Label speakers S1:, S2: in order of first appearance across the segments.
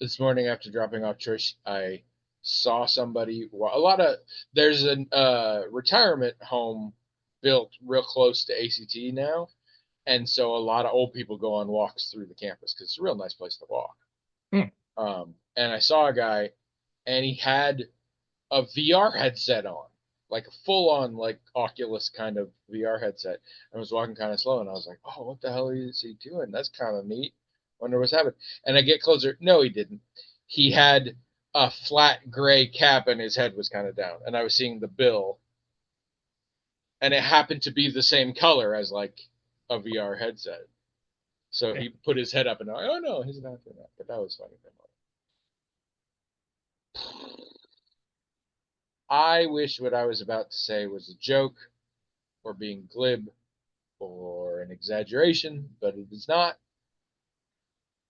S1: this morning after dropping off Trish, I saw somebody. There's a retirement home built real close to ACT now, and so a lot of old people go on walks through the campus because it's a real nice place to walk.
S2: Hmm.
S1: And I saw a guy, and he had a VR headset on, like a full on like Oculus kind of VR headset. I was walking kind of slow, and I was like, "Oh, what the hell is he doing? That's kind of neat. Wonder what's happening." And I get closer. No, he didn't. He had a flat gray cap, and his head was kind of down. And I was seeing the bill, and it happened to be the same color as like a VR headset. So
S2: Yeah.
S1: he put his head up, and I, oh no, he's not doing that. But that was funny. I wish what I was about to say was a joke or being glib or an exaggeration, but it is not.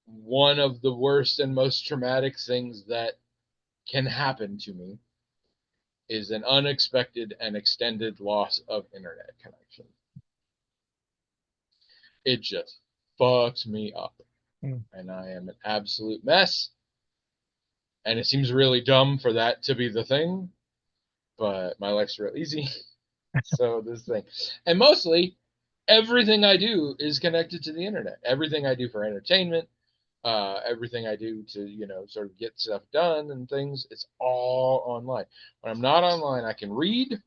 S1: One of the worst and most traumatic things that can happen to me is an unexpected and extended loss of internet connection. It just fucks me up.
S2: Hmm.
S1: And I am an absolute mess. And it seems really dumb for that to be the thing, but my life's real easy. So this thing. And mostly everything I do is connected to the internet. Everything I do for entertainment, everything I do to, sort of get stuff done and things, it's all online. When I'm not online, I can read.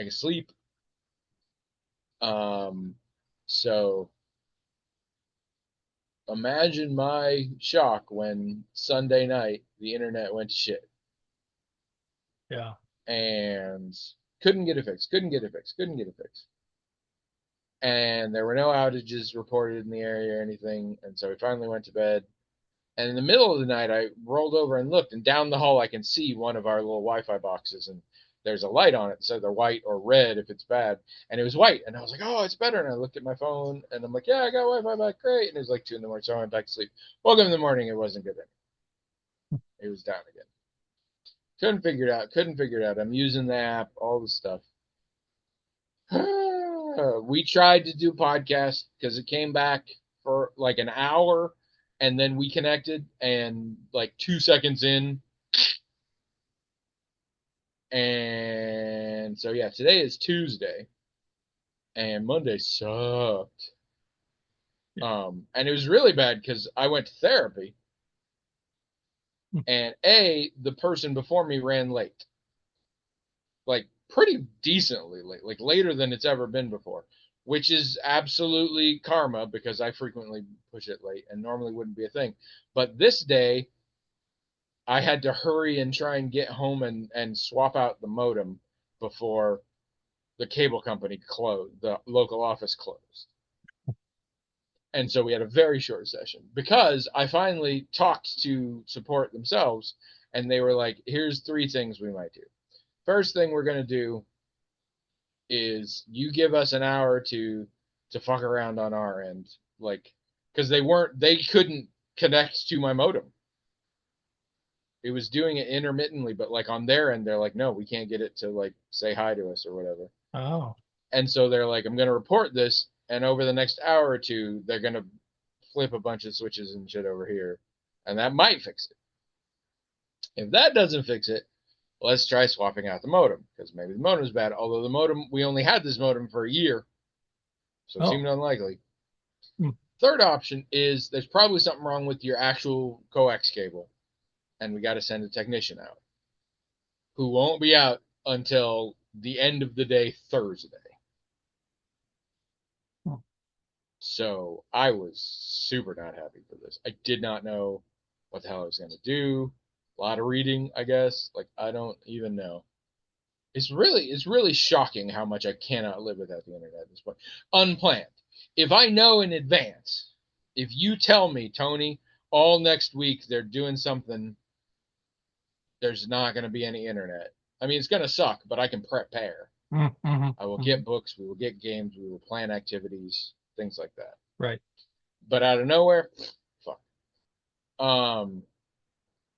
S1: I can sleep. Um, so imagine my shock when Sunday night the internet went to shit
S2: Yeah.
S1: and couldn't get it fixed, couldn't get it fixed, couldn't get it fixed. And there were no outages reported in the area or anything. And so we finally went to bed. And in the middle of the night, I rolled over and looked, and down the hall, I can see one of our little Wi-Fi boxes, and there's a light on it, so they're white or red if it's bad. And it was white, and I was like, "Oh, it's better." And I looked at my phone, and I'm like, "Yeah, I got Wi-Fi back, great." And it was like 2 in the morning, so I went back to sleep. Woke up in the morning, it wasn't good anymore. It was down again. Couldn't figure it out. Couldn't figure it out. I'm using the app, all the stuff. We tried to do podcast because it came back for like an hour, and then we connected, and like 2 seconds in, and so yeah, today is Tuesday, and Monday sucked.
S2: Yeah.
S1: And it was really bad because I went to therapy,
S2: Hmm.
S1: and the person before me ran late, like pretty decently late, like later than it's ever been before, which is absolutely karma because I frequently push it late and normally wouldn't be a thing. But this day, I had to hurry and try and get home and swap out the modem before the cable company closed, the local office closed. And so we had a very short session because I finally talked to support themselves, and they were like, here's three things we might do. First thing we're going to do is you give us an hour to fuck around on our end, like, because they couldn't connect to my modem. It was doing it intermittently, but like on their end, they're like, no, we can't get it to like say hi to us or whatever.
S2: Oh.
S1: And so they're like, I'm going to report this, and over the next hour or two, they're going to flip a bunch of switches and shit over here, and that might fix it. If that doesn't fix it, let's try swapping out the modem because maybe the modem's bad. Although the modem, we only had this modem for a year, so it
S2: Oh.
S1: seemed unlikely.
S2: Hmm.
S1: Third option is there's probably something wrong with your actual coax cable, and we got to send a technician out who won't be out until the end of the day Thursday.
S2: Hmm.
S1: So I was super not happy for this. I did not know what the hell I was going to do. A lot of reading, I guess. Like I don't even know. It's really shocking how much I cannot live without the internet at this point. Unplanned. If I know in advance, if you tell me, Tony, all next week they're doing something, there's not going to be any internet. I mean, it's going to suck, but I can prepare.
S2: Mm-hmm.
S1: I will
S2: Hmm.
S1: get books, we will get games, we will plan activities, things like that.
S2: Right.
S1: But out of nowhere, fuck. Um,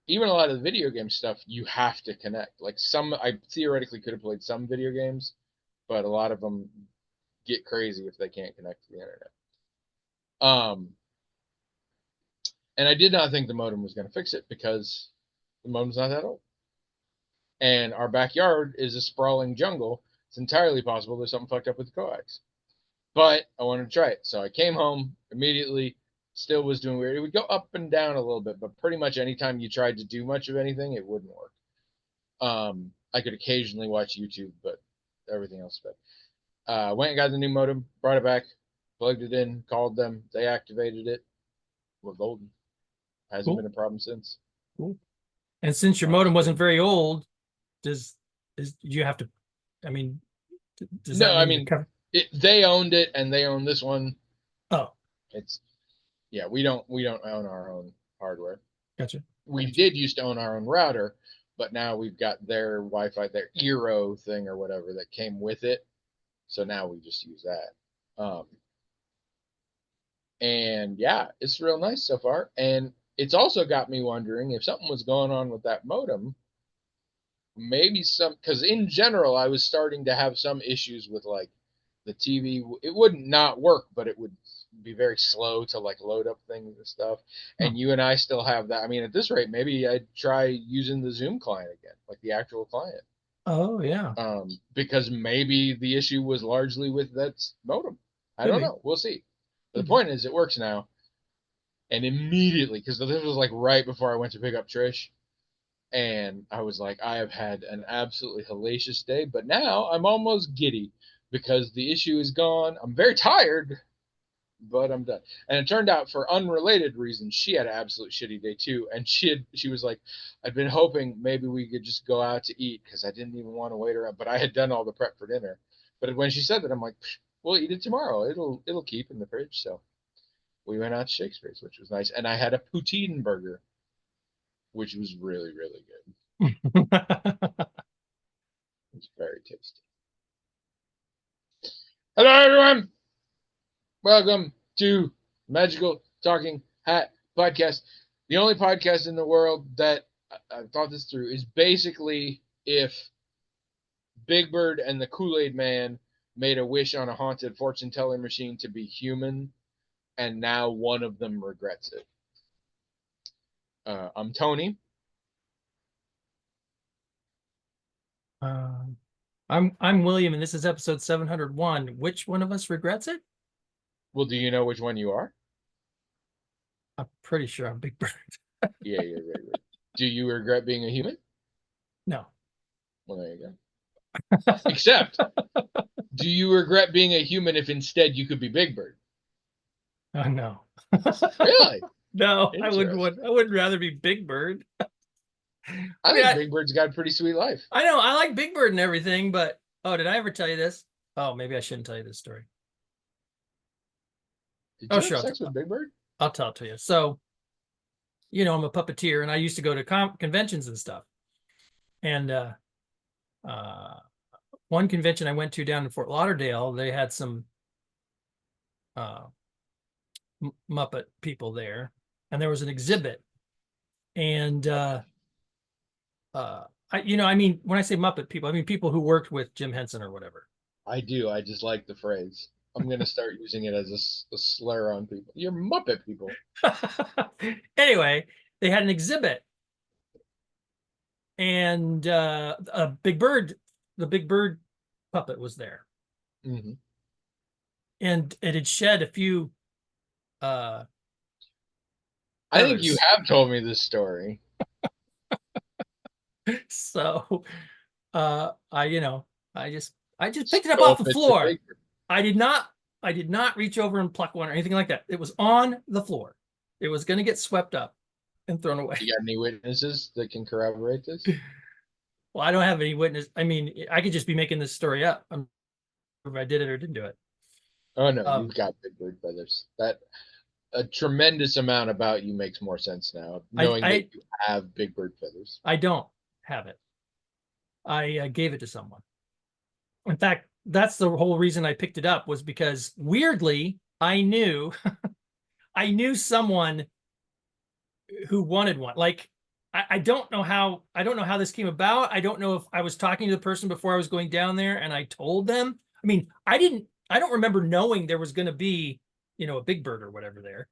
S1: Even a lot of the video game stuff, you have to connect. Like some, I theoretically could have played some video games, but a lot of them get crazy if they can't connect to the internet. Um, and I did not think the modem was going to fix it because the modem's not that old. And our backyard is a sprawling jungle. It's entirely possible there's something fucked up with the coax. But I wanted to try it. So I came home immediately, still was doing weird. It would go up and down a little bit, but pretty much anytime you tried to do much of anything, it wouldn't work. I could occasionally watch YouTube, but everything else but went and got the new modem, brought it back, plugged it in, called them, they activated it. We're golden. Hasn't
S2: Cool.
S1: been a problem since.
S2: Cool. And since your modem wasn't very old, do you have to, I mean, does
S1: No,
S2: that
S1: I
S2: mean
S1: mean,
S2: you're
S1: they owned it and they own this one.
S2: Oh,
S1: It's yeah, we don't own our own hardware.
S2: gotcha.
S1: We did used to own our own router, but now we've got their Wi-Fi, their Eero thing or whatever that came with it. So now we just use that. And yeah, it's real nice so far. And it's also got me wondering if something was going on with that modem. Maybe because in general, I was starting to have some issues with like the TV. It wouldn't not work, but it would be very slow to like load up things and stuff. And you and I still have that. I mean, at this rate, maybe I'd try using the Zoom client again, like the actual client.
S2: Oh, yeah.
S1: Because maybe the issue was largely with that modem. I don't know. We'll see. But the point is, it works now. And immediately, because this was like right before I went to pick up Trish, and I was like, I have had an absolutely hellacious day, but now I'm almost giddy because the issue is gone. I'm very tired, but I'm done. And it turned out, for unrelated reasons, she had an absolute shitty day too. And she was like, I'd been hoping maybe we could just go out to eat because I didn't even want to wait around, but I had done all the prep for dinner. But when she said that, I'm like, we'll eat it tomorrow. It'll keep in the fridge. So we went out to Shakespeare's, which was nice, and I had a poutine burger, which was really, really good. It's very tasty. Hello, everyone. Welcome to Magical Talking Hat Podcast. The only podcast in the world that I've thought this through is basically if Big Bird and the Kool-Aid Man made a wish on a haunted fortune-telling machine to be human, and now one of them regrets it. I'm Tony.
S2: I'm William, and this is episode 701. Which one of us regrets it?
S1: Well, do you know which one you are?
S2: I'm pretty sure I'm Big Bird.
S1: Yeah, you're right. Do you regret being a human?
S2: No.
S1: Well, there you go. Except, do you regret being a human if instead you could be Big Bird?
S2: Oh, no.
S1: Really?
S2: No, I wouldn't rather be Big Bird.
S1: I think Big Bird's got a pretty sweet life.
S2: I know, I like Big Bird and everything, but did I ever tell you this? Oh, maybe I shouldn't tell you this story.
S1: Did you have sex with Big Bird?
S2: I'll tell it to you. So, I'm a puppeteer, and I used to go to conventions and stuff. And one convention I went to down in Fort Lauderdale, they had some Muppet people there, and there was an exhibit. And I mean, when I say Muppet people, I mean people who worked with Jim Henson or whatever.
S1: I do. I just like the phrase. I'm going to start using it as a slur on people. You're Muppet people.
S2: Anyway, they had an exhibit. And the Big Bird puppet was there.
S1: Mm-hmm.
S2: And it had shed a few
S1: I think you have told me this story.
S2: So I just picked it up off the floor. I did not reach over and pluck one or anything like that. It was on the floor. It was going to get swept up and thrown away.
S1: You got any witnesses that can corroborate this?
S2: Well, I don't have any witness. I mean, I could just be making this story up. If I did it or didn't do it.
S1: Oh no, you've got Big Bird feathers. That a tremendous amount about you makes more sense now, knowing that you have Big Bird feathers.
S2: I don't have it. I gave it to someone. In fact, that's the whole reason I picked it up, was because weirdly I knew someone who wanted one. Like I don't know how this came about. I don't know if I was talking to the person before I was going down there and I told them. I mean, I don't remember knowing there was going to be, a big bird or whatever there.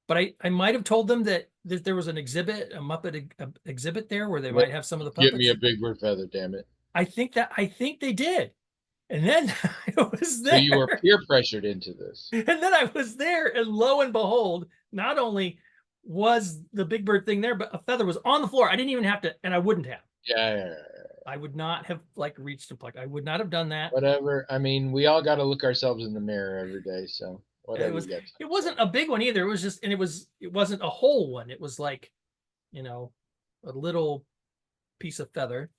S2: But I might have told them that there was an exhibit, a Muppet exhibit there where they might have some of the puppets.
S1: Give me a big bird feather, damn it.
S2: I think they did. And then I was there.
S1: So you were peer pressured into this.
S2: And then I was there, and lo and behold, not only was the big bird thing there, but a feather was on the floor. I didn't even have to, and I wouldn't have.
S1: Yeah.
S2: I would not have reached to pluck. I would not have done that.
S1: Whatever. I mean, we all got to look ourselves in the mirror every day, so whatever.
S2: It wasn't a big one either. It was just, and it wasn't a whole one. It was like, a little piece of feather.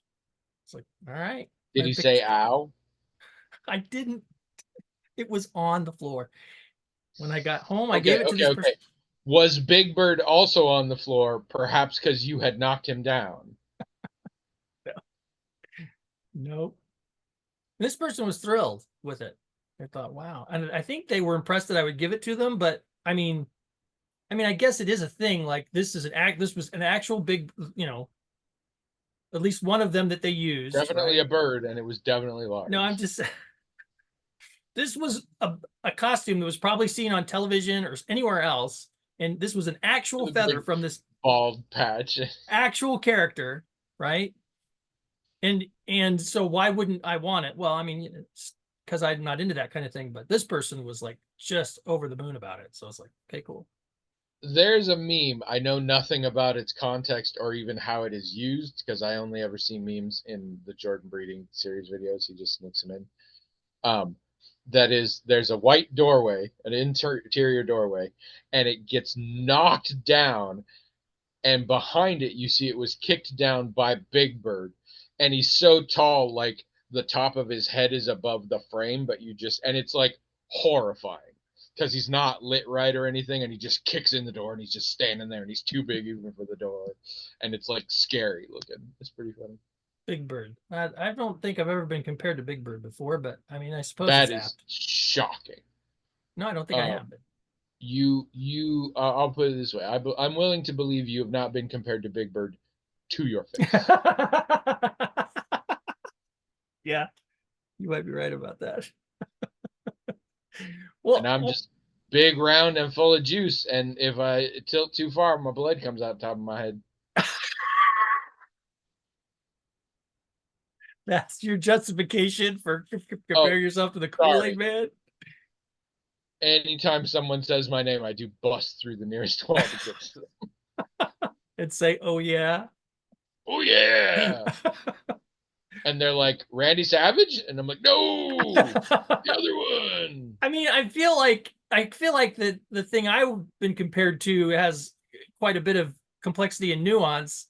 S2: It's like, all right.
S1: Did you say ow?
S2: I didn't. It was on the floor. When I got home, I gave it to this person.
S1: Was Big Bird also on the floor, perhaps because you had knocked him down?
S2: Nope. This person was thrilled with it. I thought, wow. And I think they were impressed that I would give it to them, but I mean, I guess it is a thing. Like, this was an actual big, at least one of them that they used.
S1: Definitely a bird, and it was definitely large.
S2: No, I'm just this was a costume that was probably seen on television or anywhere else, and this was an actual feather from this
S1: bald patch.
S2: Actual character, right? And so why wouldn't I want it? Well, I mean, it's because I'm not into that kind of thing, but this person was like just over the moon about it. So it's like, okay, cool.
S1: There's a meme. I know nothing about its context or even how it is used, because I only ever see memes in the Jordan Breeding series videos. He just sneaks them in. There's a white doorway, an interior doorway, and it gets knocked down, and behind it you see it was kicked down by Big Bird, and he's so tall, like the top of his head is above the frame, but and it's like horrifying because he's not lit right or anything, and he just kicks in the door, and he's just standing there, and he's too big even for the door, and it's like scary looking. It's pretty funny.
S2: Big Bird. I don't think I've ever been compared to Big Bird before, but I mean, I suppose
S1: that is shocking.
S2: No, I don't think I have.
S1: I'll put it this way: I'm willing to believe you have not been compared to Big Bird to your face.
S2: Yeah, you might be right about that. Well,
S1: and I'm just big, round, and full of juice, and if I tilt too far, my blood comes out the top of my head.
S2: That's your justification for comparing yourself to the Kool-Aid Man?
S1: Anytime someone says my name, I do bust through the nearest wall to get to them.
S2: And say, oh, yeah?
S1: Oh, yeah! And they're like, Randy Savage? And I'm like, no! The other one!
S2: I mean, I feel like the thing I've been compared to has quite a bit of complexity and nuance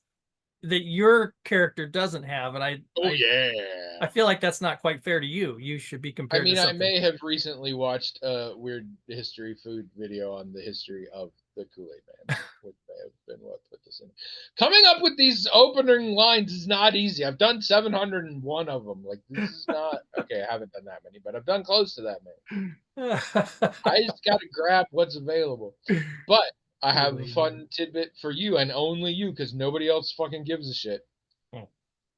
S2: that your character doesn't have, and I feel like that's not quite fair to you. You should be compared.
S1: I mean,
S2: to something.
S1: I may have recently watched a weird history food video on the history of the Kool-Aid Man, which may have been what put this in. Coming up with these opening lines is not easy. I've done 701 of them. Like, this is not okay. I haven't done that many, but I've done close to that many. I just got to grab what's available. But I have a fun tidbit for you, and only you, because nobody else fucking gives a shit.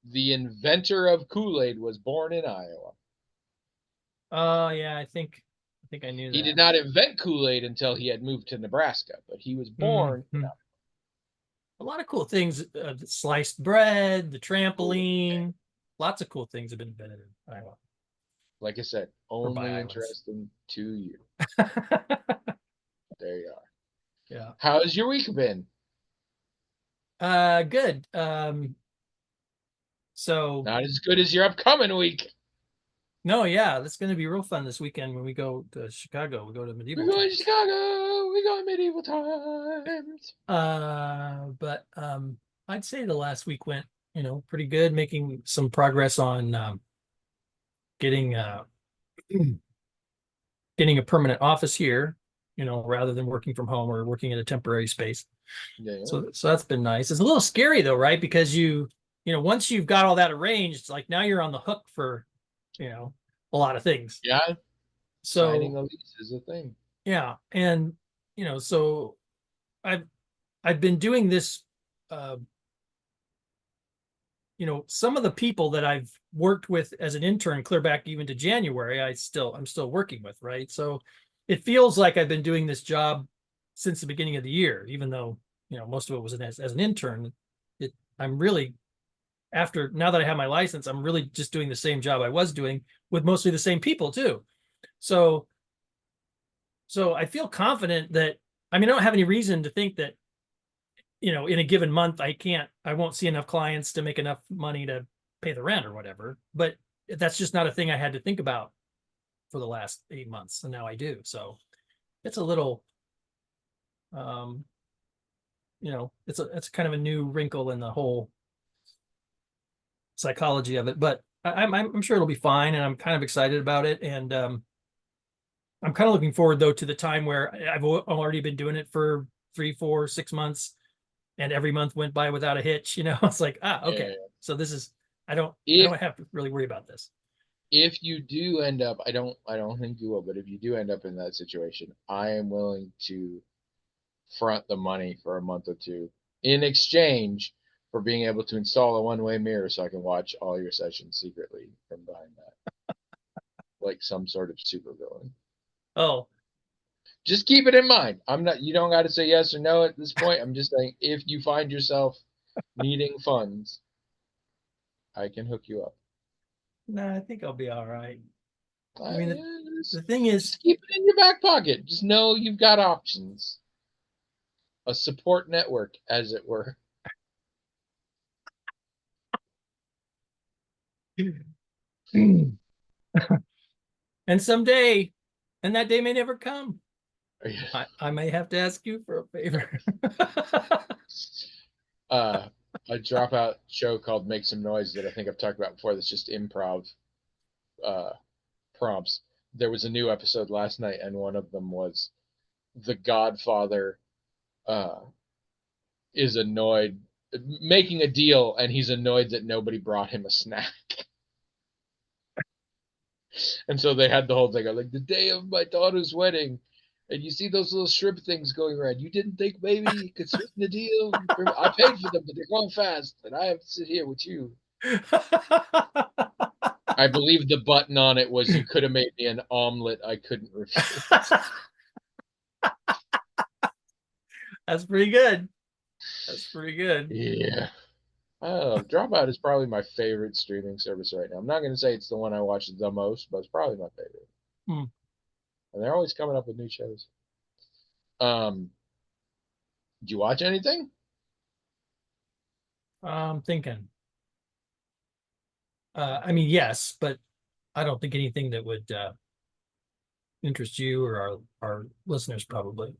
S1: The inventor of Kool-Aid was born in Iowa.
S2: Oh, yeah, I think I knew that.
S1: He did not invent Kool-Aid until he had moved to Nebraska, but he was born in Iowa.
S2: A lot of cool things. The sliced bread, the trampoline. Lots of cool things have been invented in Iowa.
S1: Like I said, only interesting to you. There you are.
S2: Yeah.
S1: How's your week been?
S2: Good. So
S1: not as good as your upcoming week.
S2: No, yeah, that's going to be real fun this weekend when we go to Chicago. We go to medieval.
S1: We go to Chicago. We go to medieval times.
S2: But I'd say the last week went, pretty good. Making some progress on getting a permanent office here. Rather than working from home or working in a temporary space. Yeah. So that's been nice. It's a little scary though, right? Because once you've got all that arranged, it's like now you're on the hook for, a lot of things.
S1: Yeah.
S2: So
S1: signing a lease is a thing.
S2: Yeah. And, so I've been doing this, some of the people that I've worked with as an intern clear back even to January, I'm still working with, right? So it feels like I've been doing this job since the beginning of the year, even though, most of it was as an intern. I'm really, after now that I have my license, I'm really just doing the same job I was doing with mostly the same people too. So I feel confident that, I don't have any reason to think that, in a given month, I won't see enough clients to make enough money to pay the rent or whatever. But that's just not a thing I had to think about for the last 8 months. And now I do. So it's a little, it's kind of a new wrinkle in the whole psychology of it, but I'm sure it'll be fine. And I'm kind of excited about it. And, I'm kind of looking forward though to the time where I've already been doing it for 3, 4, 6 months, and every month went by without a hitch. It's like, okay.
S1: Yeah.
S2: So this is, I don't have to really worry about this.
S1: If you do end up, I don't think you will, but if you do end up in that situation, I am willing to front the money for a month or two in exchange for being able to install a one-way mirror so I can watch all your sessions secretly from behind that. Like some sort of supervillain.
S2: Oh,
S1: just keep it in mind. You don't got to say yes or no at this point. I'm just saying, if you find yourself needing funds, I can hook you up.
S2: no, I think I'll be all right.
S1: The
S2: thing is,
S1: just keep it in your back pocket. Just know you've got options. A support network, as it were.
S2: and someday, and that day may never come, I may have to ask you for a favor.
S1: A dropout show called Make Some Noise that I think I've talked about before, that's just improv prompts. There was a new episode last night, and one of them was the Godfather is annoyed, making a deal, and he's annoyed that nobody brought him a snack. And so they had the whole thing like, the day of my daughter's wedding, and you see those little shrimp things going around. You didn't think maybe you could sweeten the deal? I paid for them, but they're going fast, and I have to sit here with you. I believe the button on it was, you could have made me an omelet I couldn't refuse.
S2: That's pretty good. That's pretty good.
S1: Yeah. Dropout is probably my favorite streaming service right now. I'm not going to say it's the one I watch the most, but it's probably my favorite. And they're always coming up with new shows. Do you watch anything?
S2: I'm thinking. Yes, but I don't think anything that would interest you or our listeners, probably.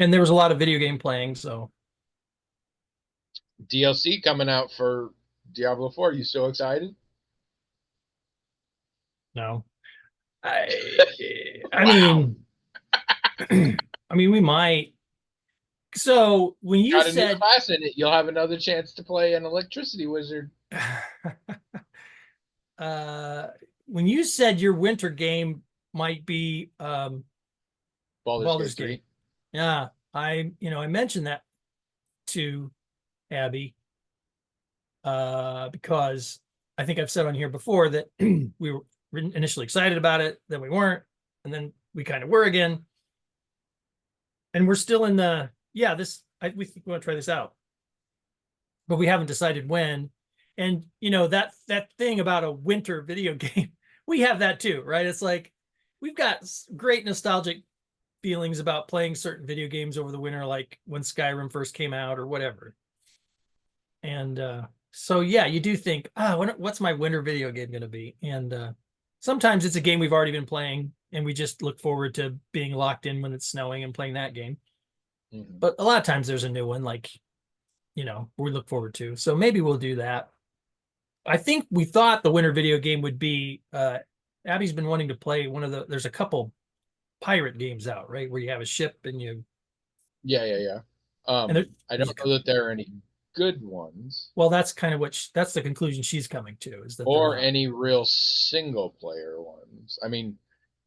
S2: And there was a lot of video game playing, so.
S1: DLC coming out for Diablo 4. Are you so excited?
S2: No. I mean, we might. So when you said
S1: a new class in it, you'll have another chance to play an electricity wizard.
S2: When you said your winter game might be
S1: Baldur's Gate 3.
S2: Yeah, I mentioned that to Abby because I think I've said on here before that we were initially excited about it, then we weren't, and then we kind of were again. And we're still in the, we think we want to try this out, but we haven't decided when. And that thing about a winter video game, we have that too, right? It's like we've got great nostalgic feelings about playing certain video games over the winter, like when Skyrim first came out or whatever. And so you do think, what's my winter video game going to be? And sometimes it's a game we've already been playing, and we just look forward to being locked in when it's snowing and playing that game. Mm-hmm. But a lot of times there's a new one, like, we look forward to. So maybe we'll do that. I think we thought the winter video game would be, Abby's been wanting to play there's a couple pirate games out, right? Where you have a ship and you.
S1: Yeah. I don't know that there are any good ones.
S2: Well, that's kind of that's the conclusion she's coming to, is that
S1: or any real single player ones. I mean,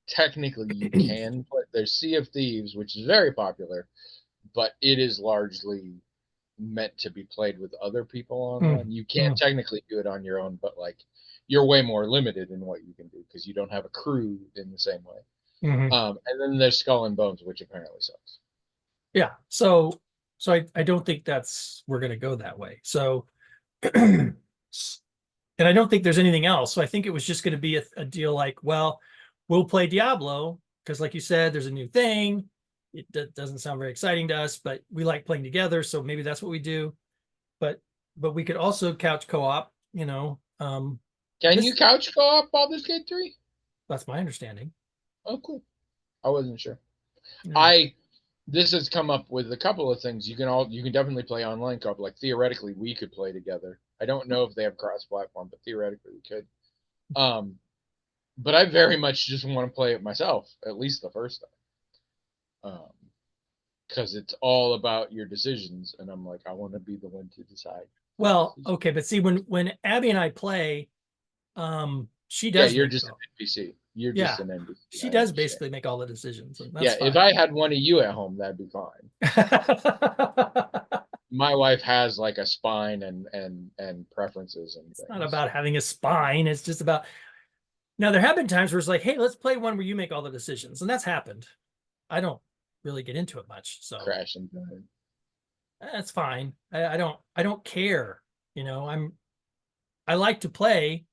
S1: technically you can play. There's Sea of Thieves, which is very popular, but it is largely meant to be played with other people online. You can technically do it on your own, but like you're way more limited in what you can do because you don't have a crew in the same way.
S2: Mhm.
S1: And then there's Skull and Bones, which apparently sucks.
S2: Yeah. So I don't think we're gonna go that way. So and I don't think there's anything else. So I think it was just gonna be a deal like, well, we'll play Diablo, because like you said, there's a new thing. It doesn't sound very exciting to us, but we like playing together, so maybe that's what we do. But we could also couch co-op,
S1: Can you
S2: this
S1: couch co-op Baldur's Gate 3?
S2: that's my understanding.
S1: Oh, cool. I wasn't sure.
S2: Yeah.
S1: I This has come up with a couple of things. You can definitely play online co-op. Like theoretically, we could play together. I don't know if they have cross-platform, but theoretically we could. Um, but I very much just want to play it myself, at least the first time, because it's all about your decisions, and I'm like, I want to be the one to decide.
S2: Well, okay, but see, when Abby and I play, she
S1: Yeah,
S2: does
S1: you're
S2: make
S1: just an NPC. You're just
S2: yeah,
S1: an NPC.
S2: she
S1: I
S2: does
S1: understand.
S2: basically make all the decisions, and that's
S1: Yeah, if
S2: fine.
S1: I had one of you at home, that'd be fine. My wife has like a spine and preferences and
S2: It's not
S1: things.
S2: about having a spine. It's just about now. There have been times where it's like, hey, let's play one where you make all the decisions, and that's happened. I don't really get into it much, so
S1: Crash and burn.
S2: that's fine. I don't care. I like to play.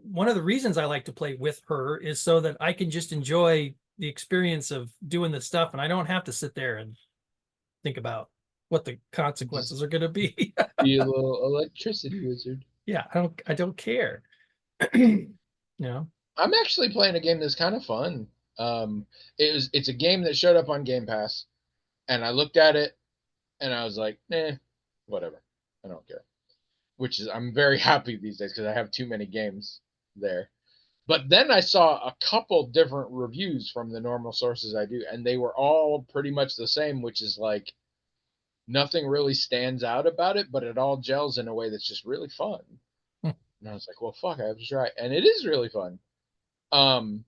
S2: One of the reasons I like to play with her is so that I can just enjoy the experience of doing the stuff, and I don't have to sit there and think about what the
S1: Just
S2: consequences are going to be.
S1: be a little electricity wizard.
S2: Yeah, I don't care. you know.
S1: I'm actually playing a game that's kind of fun. It's a game that showed up on Game Pass, and I looked at it and I was like, whatever. I don't care. Which is I'm very happy these days because I have too many games there. But then I saw a couple different reviews from the normal sources I do, and they were all pretty much the same, which is like nothing really stands out about it, but it all gels in a way that's just really fun. And I was like, well, fuck, I have to try it. And it is really fun. Um,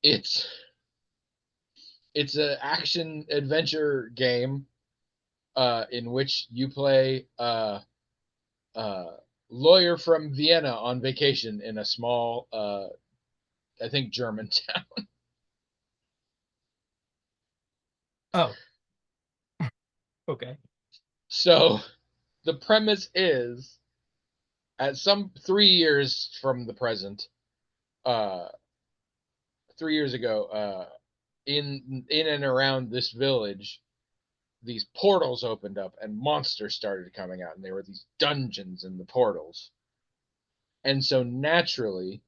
S1: it's it's an action adventure game in which you play a lawyer from Vienna on vacation in a small, I think, German town.
S2: Oh, okay.
S1: So the premise is at some 3 years from the present, uh, 3 years ago, in and around this village, these portals opened up and monsters started coming out, and there were these dungeons in the portals. And so naturally,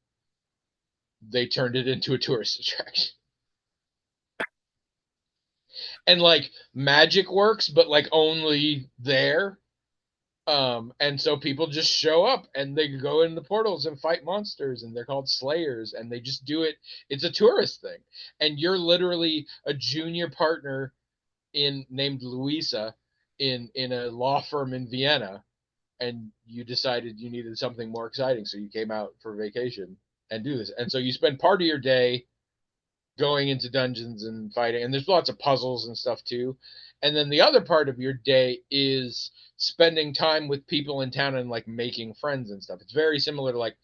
S1: they turned it into a tourist attraction. And like magic works, but like only there. And so people just show up and they go in the portals and fight monsters, and they're called slayers, and they just do it. It's a tourist thing. And you're literally a junior partner in named Louisa in a law firm in Vienna, and you decided you needed something more exciting, so you came out for vacation and do this. And so you spend part of your day going into dungeons and fighting, and there's lots of puzzles and stuff too. And then the other part of your day is spending time with people in town and like making friends and stuff. It's very similar to like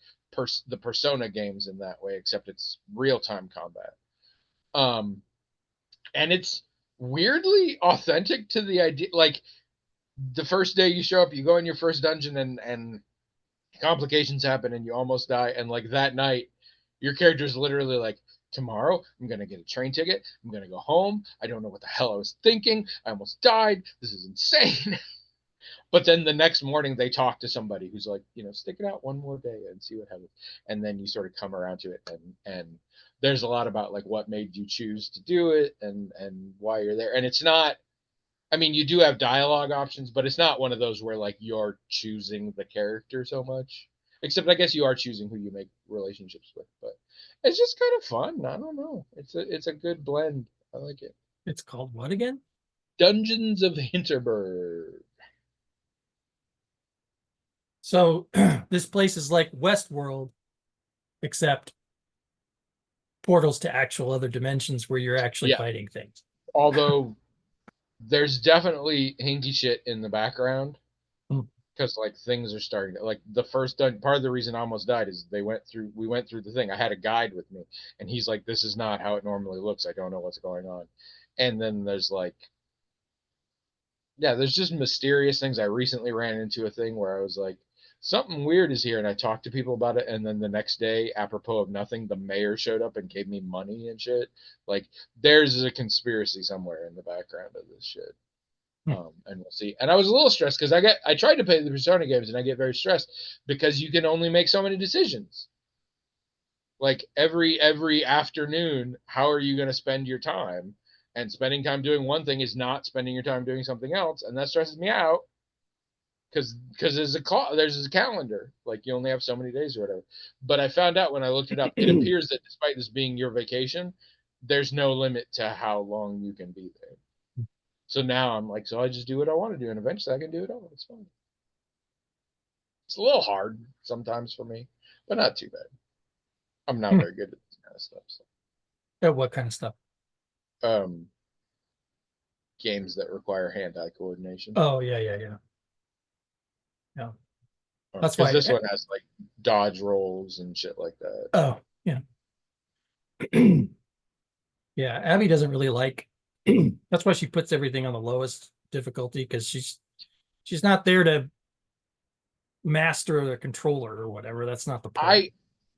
S1: the Persona games in that way, except it's real time combat. Um, and it's weirdly authentic to the idea. Like the first day you show up, you go in your first dungeon, and complications happen, and you almost die. And like that night, your character is literally like, tomorrow I'm gonna get a train ticket. I'm gonna go home. I don't know what the hell I was thinking. I almost died. This is insane. But then the next morning they talk to somebody who's like, stick it out one more day and see what happens. And then you sort of come around to it, and there's a lot about like what made you choose to do it and why you're there. And it's not, I mean, you do have dialogue options, but it's not one of those where like you're choosing the character so much. Except I guess you are choosing who you make relationships with, but it's just kind of fun. I don't know. It's a good blend. I like it.
S2: It's called what again?
S1: Dungeons of Hinterberg.
S2: So this place is like Westworld, except portals to actual other dimensions where you're actually
S1: Yeah.
S2: fighting things.
S1: Although there's definitely hinky shit in the background.
S2: Hmm.
S1: because like things are starting to, like the first part of the reason I almost died is we went through the thing. I had a guide with me, and he's like, "This is not how it normally looks. I don't know what's going on." And then there's like, yeah, there's just mysterious things. I recently ran into a thing where I was like, something weird is here, and I talked to people about it, and then the next day, apropos of nothing, the mayor showed up and gave me money and shit. Like, there's a conspiracy somewhere in the background of this shit. And we'll see. And I was a little stressed because I tried to play the Persona games, and I get very stressed because you can only make so many decisions. Like every afternoon, how are you going to spend your time? And spending time doing one thing is not spending your time doing something else, and that stresses me out because there's a calendar, like you only have so many days or whatever. But I found out when I looked it up, it appears that despite this being your vacation, there's no limit to how long you can be there. So now I'm like, so I just do what I want to do, and eventually I can do it all. It's fine. It's a little hard sometimes for me, but not too bad. I'm not very good at this kind of stuff. So.
S2: Yeah, what kind of stuff?
S1: Um, games that require hand-eye coordination.
S2: Oh yeah, yeah, yeah. Yeah. That's
S1: because
S2: why.
S1: this one has like dodge rolls and shit like that.
S2: Oh yeah. Yeah, Abby doesn't really like. That's why she puts everything on the lowest difficulty, because she's not there to master the controller or whatever. That's not the point.
S1: I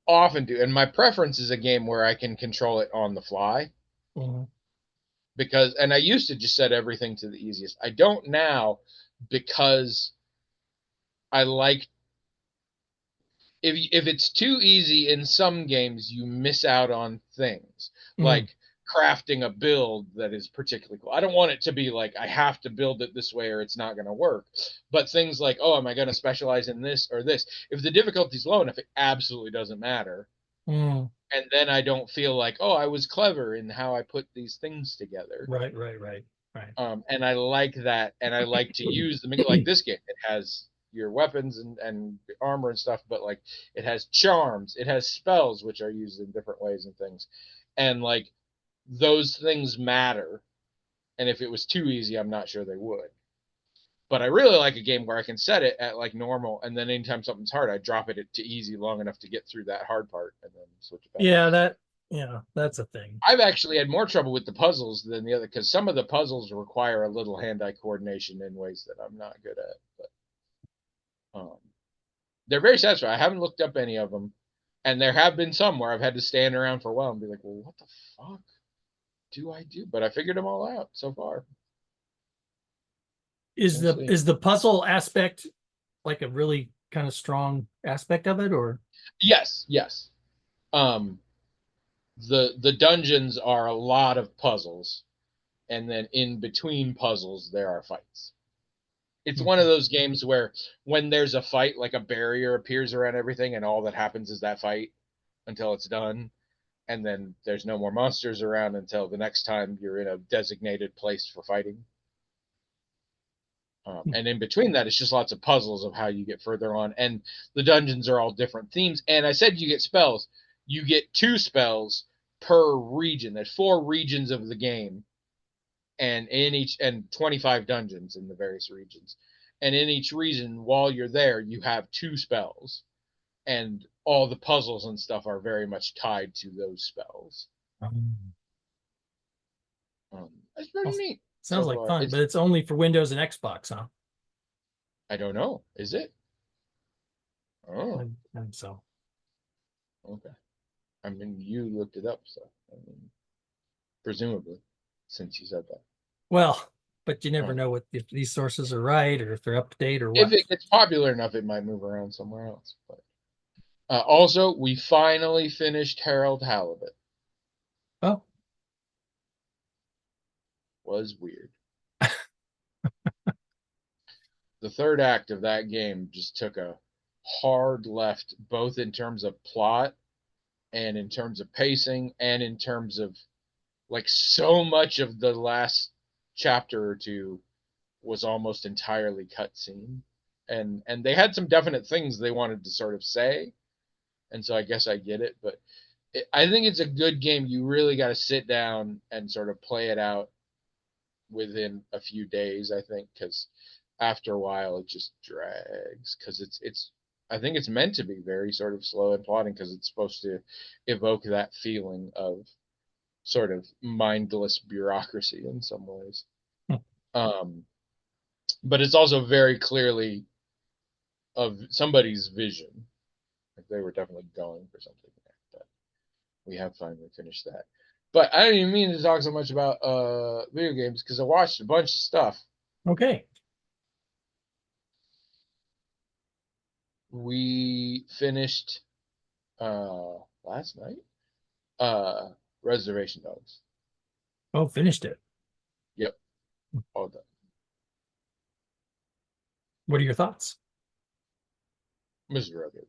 S1: often do, and my preference is a game where I can control it on the fly.
S2: Mm-hmm.
S1: Because, and I used to just set everything to the easiest. I don't now because I like, if it's too easy in some games, you miss out on things like crafting a build that is particularly cool. I don't want it to be like I have to build it this way or it's not going to work. But things like, oh, am I going to specialize in this or this? If the difficulty is low enough, it absolutely doesn't matter. And then I don't feel like, oh, I was clever in how I put these things together.
S2: Right.
S1: And I like that, and I like to use them like this game. It has your weapons and armor and stuff, but like it has charms, it has spells which are used in different ways and things, and like those things matter. And if it was too easy, I'm not sure they would. But I really like a game where I can set it at like normal, and then anytime something's hard, I drop it to easy long enough to get through that hard part, and then switch it back.
S2: Yeah, that's a thing.
S1: I've actually had more trouble with the puzzles than the other, because some of the puzzles require a little hand-eye coordination in ways that I'm not good at. But they're very satisfying. I haven't looked up any of them, and there have been some where I've had to stand around for a while and be like, "Well, what the fuck do I do?" But I figured them all out so far.
S2: Is the puzzle aspect like a really kind of strong aspect of it, or?
S1: Yes. The dungeons are a lot of puzzles, and then in between puzzles there are fights. It's one of those games where when there's a fight, like a barrier appears around everything, and all that happens is that fight until it's done, and then there's no more monsters around until the next time you're in a designated place for fighting. And in between that, it's just lots of puzzles of how you get further on. And the dungeons are all different themes. And I said you get spells. You get 2 spells per region. There's 4 regions of the game, and 25 dungeons in the various regions. And in each region, while you're there, you have 2 spells. And all the puzzles and stuff are very much tied to those spells. That's pretty neat.
S2: Sounds like fun, but it's only for Windows and Xbox, huh?
S1: I don't know. Is it? Oh.
S2: And so.
S1: Okay. I mean, you looked it up, so I mean, presumably, since you said that.
S2: Well, but you never know if these sources are right or if they're up to date or what.
S1: If it gets popular enough, it might move around somewhere else. But also, we finally finished Harold Halibut.
S2: Oh.
S1: Was weird. The third act of that game just took a hard left, both in terms of plot and in terms of pacing and in terms of like so much of the last chapter or 2 was almost entirely cutscene, and they had some definite things they wanted to sort of say, and so I guess I get it, but I think it's a good game. You really got to sit down and sort of play it out within a few days, I think, because after a while it just drags because it's I think it's meant to be very sort of slow and plodding because it's supposed to evoke that feeling of sort of mindless bureaucracy in some ways. But it's also very clearly of somebody's vision. Like they were definitely going for something there, but we have finally finished that. But I didn't even mean to talk so much about video games because I watched a bunch of stuff.
S2: Okay.
S1: We finished last night Reservation Dogs.
S2: Oh, finished it.
S1: Yep. All done.
S2: What are your thoughts?
S1: Mr. Rugged.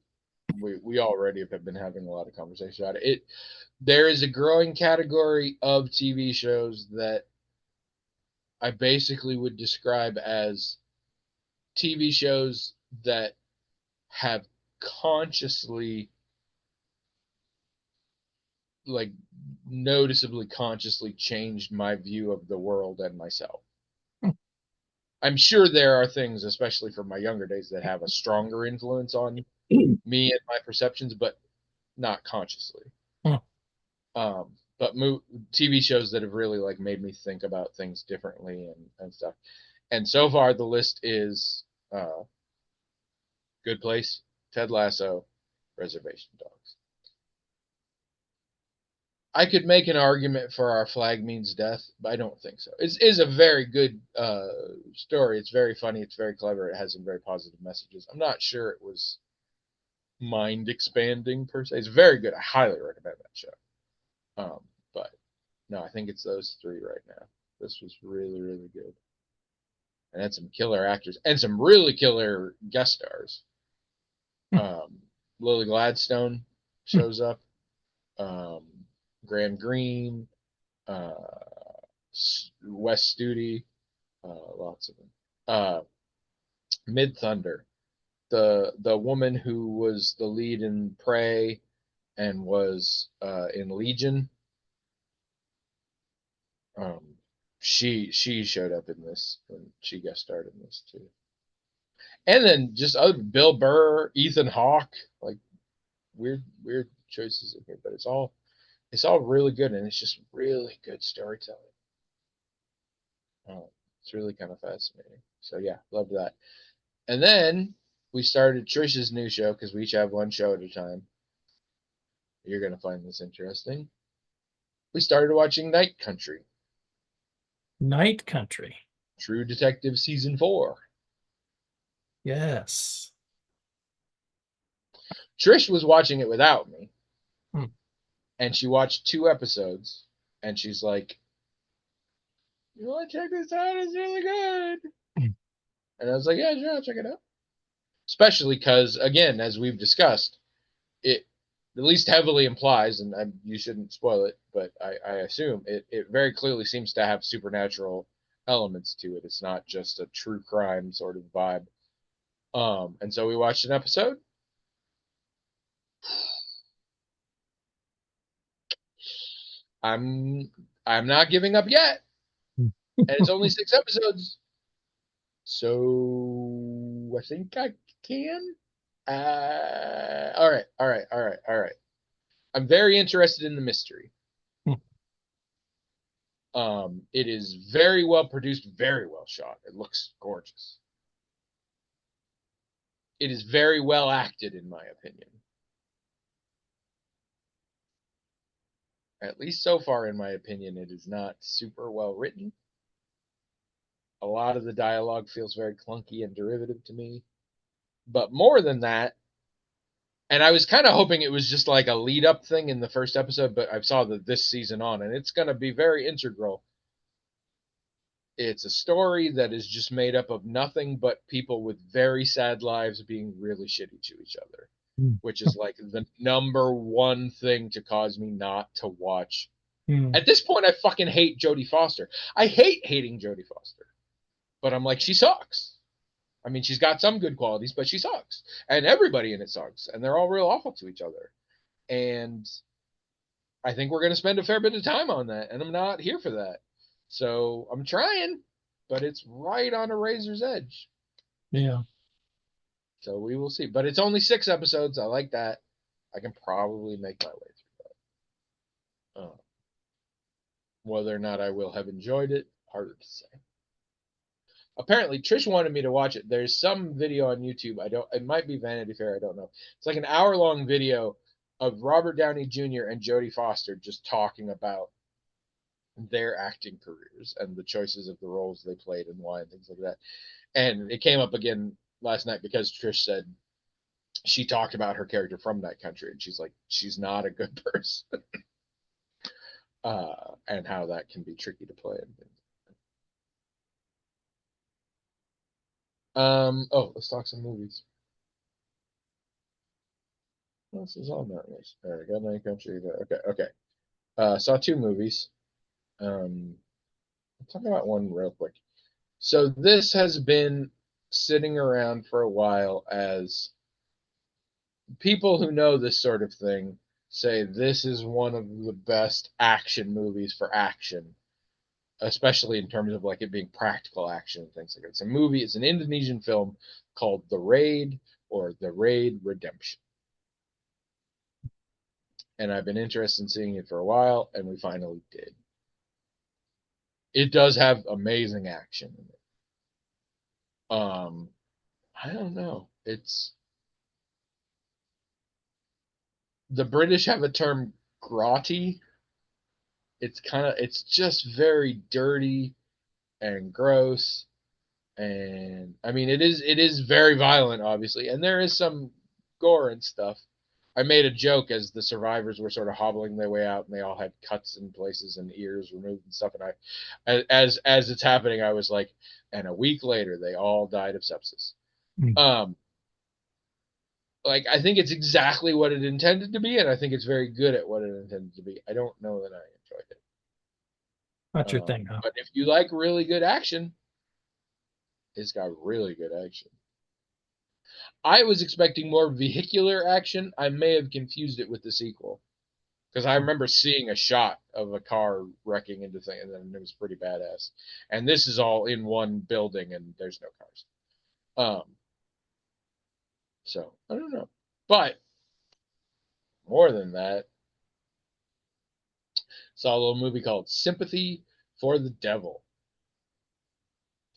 S1: We already have been having a lot of conversation about it. There is a growing category of TV shows that I basically would describe as TV shows that have consciously, like noticeably consciously changed my view of the world and myself. I'm sure there are things, especially from my younger days, that have a stronger influence on me and my perceptions, but not consciously. But TV shows that have really like made me think about things differently and stuff. And so far, the list is Good Place, Ted Lasso, Reservation Dogs. I could make an argument for Our Flag Means Death, but I don't think so. It is a very good story. It's very funny. It's very clever. It has some very positive messages. I'm not sure it was mind expanding per se. It's very good. I highly recommend that show. But no, I think it's those three right now. This was really, really good. And had some killer actors and some really killer guest stars. Lily Gladstone shows up. Graham Greene, Wes Studi, lots of them. Mid-Thunder, the woman who was the lead in Prey and was in Legion. She showed up in this and she guest starred in this too. And then just other Bill Burr, Ethan Hawke, like weird choices in here, but it's all really good and it's just really good storytelling. It's really kind of fascinating. So yeah, loved that. And then we started Trish's new show because we each have one show at a time. You're gonna find this interesting. We started watching Night Country.
S2: Night Country.
S1: True Detective Season 4.
S2: Yes.
S1: Trish was watching it without me. And she watched 2 episodes and she's like, you want to check this out? It's really good. And I was like, yeah, sure, I'll check it out. Especially because, again, as we've discussed, it at least heavily implies, and you shouldn't spoil it, but I assume it very clearly seems to have supernatural elements to it. It's not just a true crime sort of vibe. And so we watched an episode. I'm not giving up yet. And it's only 6 episodes. So I think I can. All right. I'm very interested in the mystery. It is very well produced, very well shot. It looks gorgeous. It is very well acted, in my opinion. At least so far, in my opinion, it is not super well written. A lot of the dialogue feels very clunky and derivative to me. But more than that, and I was kind of hoping it was just like a lead up thing in the first episode, but I saw that this season on, and it's going to be very integral. It's a story that is just made up of nothing but people with very sad lives being really shitty to each other, which is like the number one thing to cause me not to watch. At this point, I fucking hate Jodie Foster. I hate hating Jodie Foster. But I'm like, she sucks. I mean, she's got some good qualities, but she sucks. And everybody in it sucks. And they're all real awful to each other. And I think we're going to spend a fair bit of time on that. And I'm not here for that. So I'm trying, but it's right on a razor's edge.
S2: Yeah.
S1: So we will see. But it's only 6 episodes. I like that. I can probably make my way through that. Whether or not I will have enjoyed it, harder to say. Apparently, Trish wanted me to watch it. There's some video on YouTube. I don't. It might be Vanity Fair. I don't know. It's like an hour-long video of Robert Downey Jr. and Jodie Foster just talking about their acting careers and the choices of the roles they played and why and things like that. And it came up again last night because Trish said she talked about her character from that country, and she's like, she's not a good person, and how that can be tricky to play and things. Oh, let's talk some movies. This is on that list. All right, got my country. Okay. Saw 2 movies. I'll talk about one real quick. So this has been sitting around for a while as people who know this sort of thing say this is one of the best action movies for action, especially in terms of like it being practical action and things like that. It's a movie, it's an Indonesian film called The Raid or The Raid Redemption. And I've been interested in seeing it for a while, and we finally did. It does have amazing action in it. I don't know. It's the British have a term grotty. It's just very dirty and gross, and I mean it is very violent, obviously, and there is some gore and stuff. I made a joke as the survivors were sort of hobbling their way out, and they all had cuts in places and ears removed and stuff. And as it's happening, I was like, and a week later, they all died of sepsis.
S2: Mm.
S1: Like I think it's exactly what it intended to be, and I think it's very good at what it intended to be. I don't know that I enjoyed it.
S2: Not your thing, huh?
S1: But if you like really good action, it's got really good action. I was expecting more vehicular action. I may have confused it with the sequel because I remember seeing a shot of a car wrecking into things, and it was pretty badass. And this is all in one building, and there's no cars. So I don't know, but more than that, saw a little movie called Sympathy for the Devil.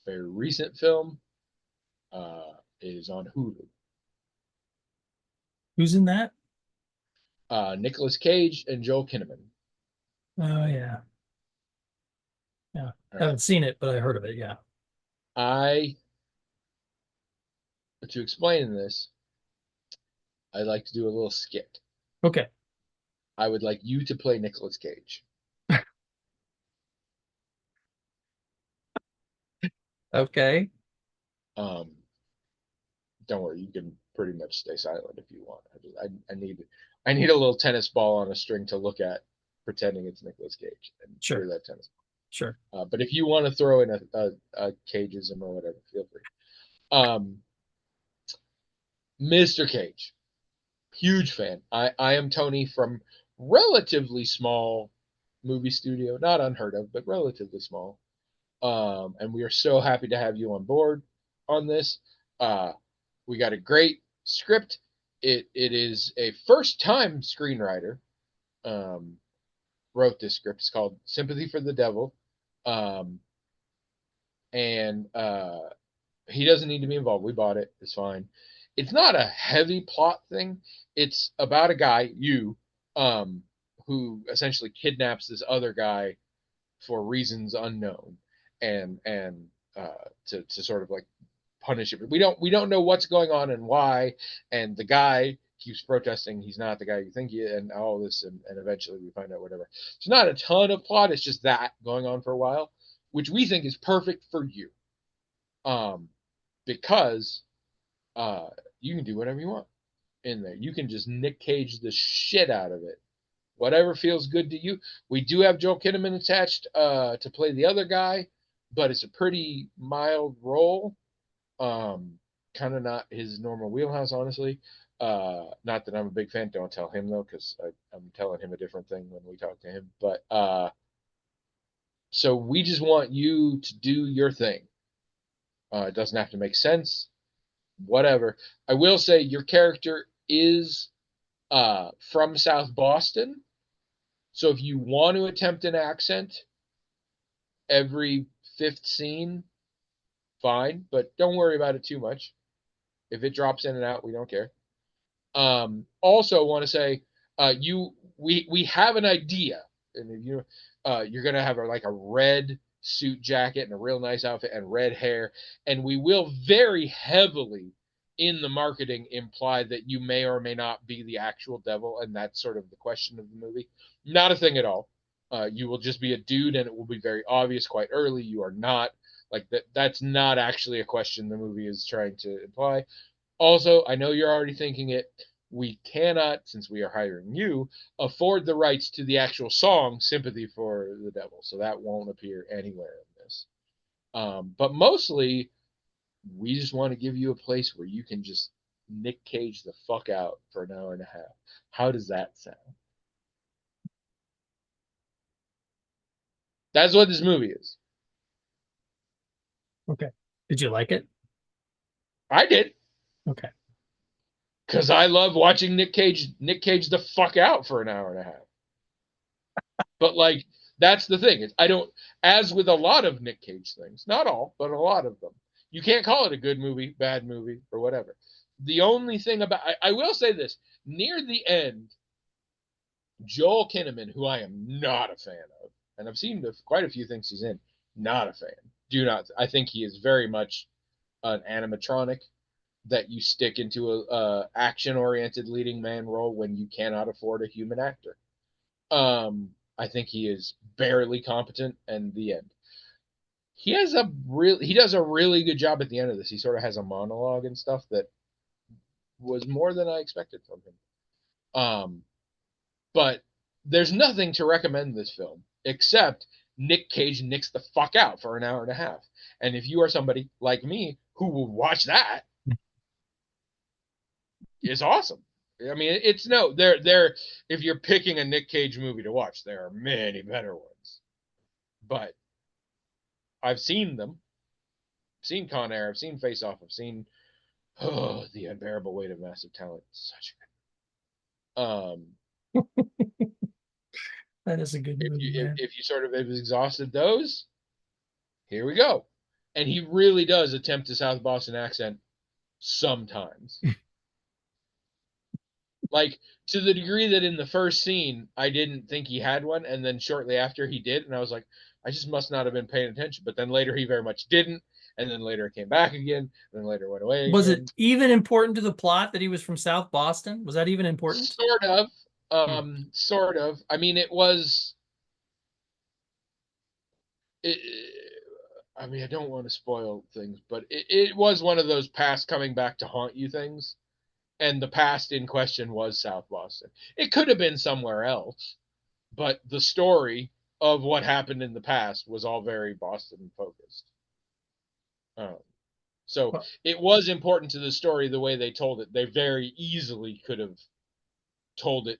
S1: Very recent film. It is on Hulu.
S2: Who's in that?
S1: Nicolas Cage and Joel Kinnaman.
S2: Oh yeah. Yeah.
S1: Right.
S2: Haven't seen it, but I heard of it, yeah.
S1: To explain this, I'd like to do a little skit.
S2: Okay.
S1: I would like you to play Nicolas Cage.
S2: Okay.
S1: Um, don't worry, you can pretty much stay silent if you want. I need a little tennis ball on a string to look at, pretending it's Nicolas Cage, and
S2: Sure.
S1: hear that tennis ball.
S2: Sure.
S1: But if you want to throw in a cageism or whatever, feel free. Mr. Cage, huge fan. I am Tony from relatively small movie studio, not unheard of, but relatively small. And we are so happy to have you on board on this. We got a great script. It is a first time screenwriter. Wrote this script. It's called Sympathy for the Devil. And he doesn't need to be involved. We bought it. It's fine. It's not a heavy plot thing. It's about a guy, who essentially kidnaps this other guy for reasons unknown, and to sort of like punish it. We don't know what's going on and why. And the guy keeps protesting he's not the guy you think he is, and all this, and eventually we find out whatever. It's not a ton of plot. It's just that going on for a while, which we think is perfect for you, because you can do whatever you want in there. You can just Nick Cage the shit out of it. Whatever feels good to you. We do have Joel Kinnaman attached to play the other guy, but it's a pretty mild role. Kind of not his normal wheelhouse, honestly. Not that I'm a big fan. Don't tell him though, because I'm telling him a different thing when we talk to him. But so we just want you to do your thing. It doesn't have to make sense. whatever. I will say your character is from South Boston, so if you want to attempt an accent every fifth scene, fine, but don't worry about it too much. If it drops in and out, we don't care. Also, want to say, we have an idea, and if you're gonna have like a red suit jacket and a real nice outfit and red hair, and we will very heavily in the marketing imply that you may or may not be the actual devil, and that's sort of the question of the movie. Not a thing at all. You will just be a dude, and it will be very obvious quite early you are not. Like that. That's not actually a question the movie is trying to imply. Also, I know you're already thinking it. We cannot, since we are hiring you, afford the rights to the actual song "Sympathy for the Devil," so that won't appear anywhere in this. But mostly, we just want to give you a place where you can just Nick Cage the fuck out for an hour and a half. How does that sound? That's what this movie is.
S2: Okay. Did you like it?
S1: I did.
S2: Okay.
S1: Because I love watching Nick Cage the fuck out for an hour and a half. But like that's the thing. I don't, as with a lot of Nick Cage things, not all, but a lot of them. You can't call it a good movie, bad movie, or whatever. The only thing about I will say this, near the end, Joel Kinnaman, who I am not a fan of, and I've seen quite a few things he's in, not a fan. Do not. I think he is very much an animatronic that you stick into a action-oriented leading man role when you cannot afford a human actor. I think he is barely competent, and the end. He does a really good job at the end of this. He sort of has a monologue and stuff that was more than I expected from him. But there's nothing to recommend this film except Nick Cage nicks the fuck out for an hour and a half. And if you are somebody like me who will watch that, it's awesome. I mean, it's no, there. If you're picking a Nick Cage movie to watch, there are many better ones. But I've seen them. I've seen Con Air. I've seen Face Off. I've seen The Unbearable Weight of Massive Talent. Such a
S2: That is a good movie, man.
S1: if you sort of have exhausted those, here we go. And he really does attempt a South Boston accent sometimes. Like to the degree that in the first scene I didn't think he had one, and then shortly after he did, and I was like, I just must not have been paying attention. But then later he very much didn't, and then later it came back again, and then later went away.
S2: Was it even important to the plot that he was from South Boston? Was that even important?
S1: Sort of. Sort of. I mean, it was. It, I mean, I don't want to spoil things, but it was one of those past coming back to haunt you things. And the past in question was South Boston. It could have been somewhere else, but the story of what happened in the past was all very Boston focused. So it was important to the story the way they told it. They very easily could have told it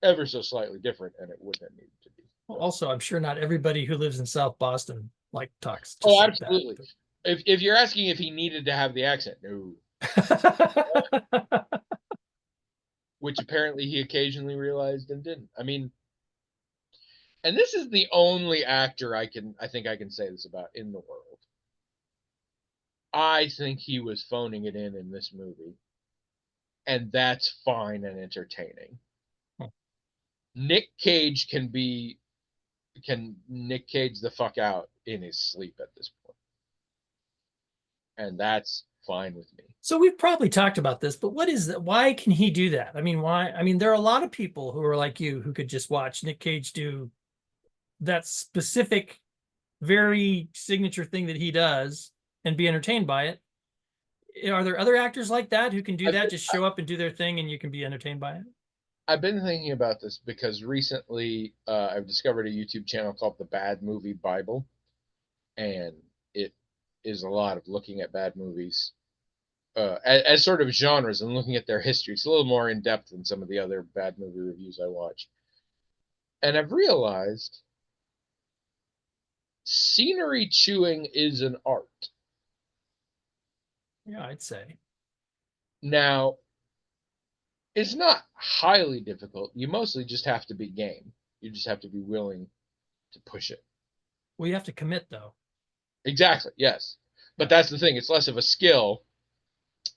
S1: ever so slightly different, and it wouldn't have needed to be.
S2: Also, I'm sure not everybody who lives in South Boston like talks.
S1: Oh, like absolutely. That. If you're asking if he needed to have the accent, no. Which apparently he occasionally realized and didn't. I mean, and this is the only actor I think I can say this about in the world. I think he was phoning it in this movie, and that's fine and entertaining. Nick Cage can Nick Cage the fuck out in his sleep at this point, and that's fine with me.
S2: So we've probably talked about this, but what is that? Why can he do that? I mean, why? I mean, there are a lot of people who are like you who could just watch Nick Cage do that specific, very signature thing that he does and be entertained by it. Are there other actors like that who can do that? Just show up and do their thing and you can be entertained by it?
S1: I've been thinking about this because recently I've discovered a YouTube channel called The Bad Movie Bible, and it is a lot of looking at bad movies as sort of genres and looking at their history. It's a little more in depth than some of the other bad movie reviews I watch. And I've realized scenery chewing is an art.
S2: Yeah, I'd say.
S1: Now, it's not highly difficult. You mostly just have to be game. You just have to be willing to push it.
S2: Well, you have to commit though.
S1: Exactly. Yes. But that's the thing. It's less of a skill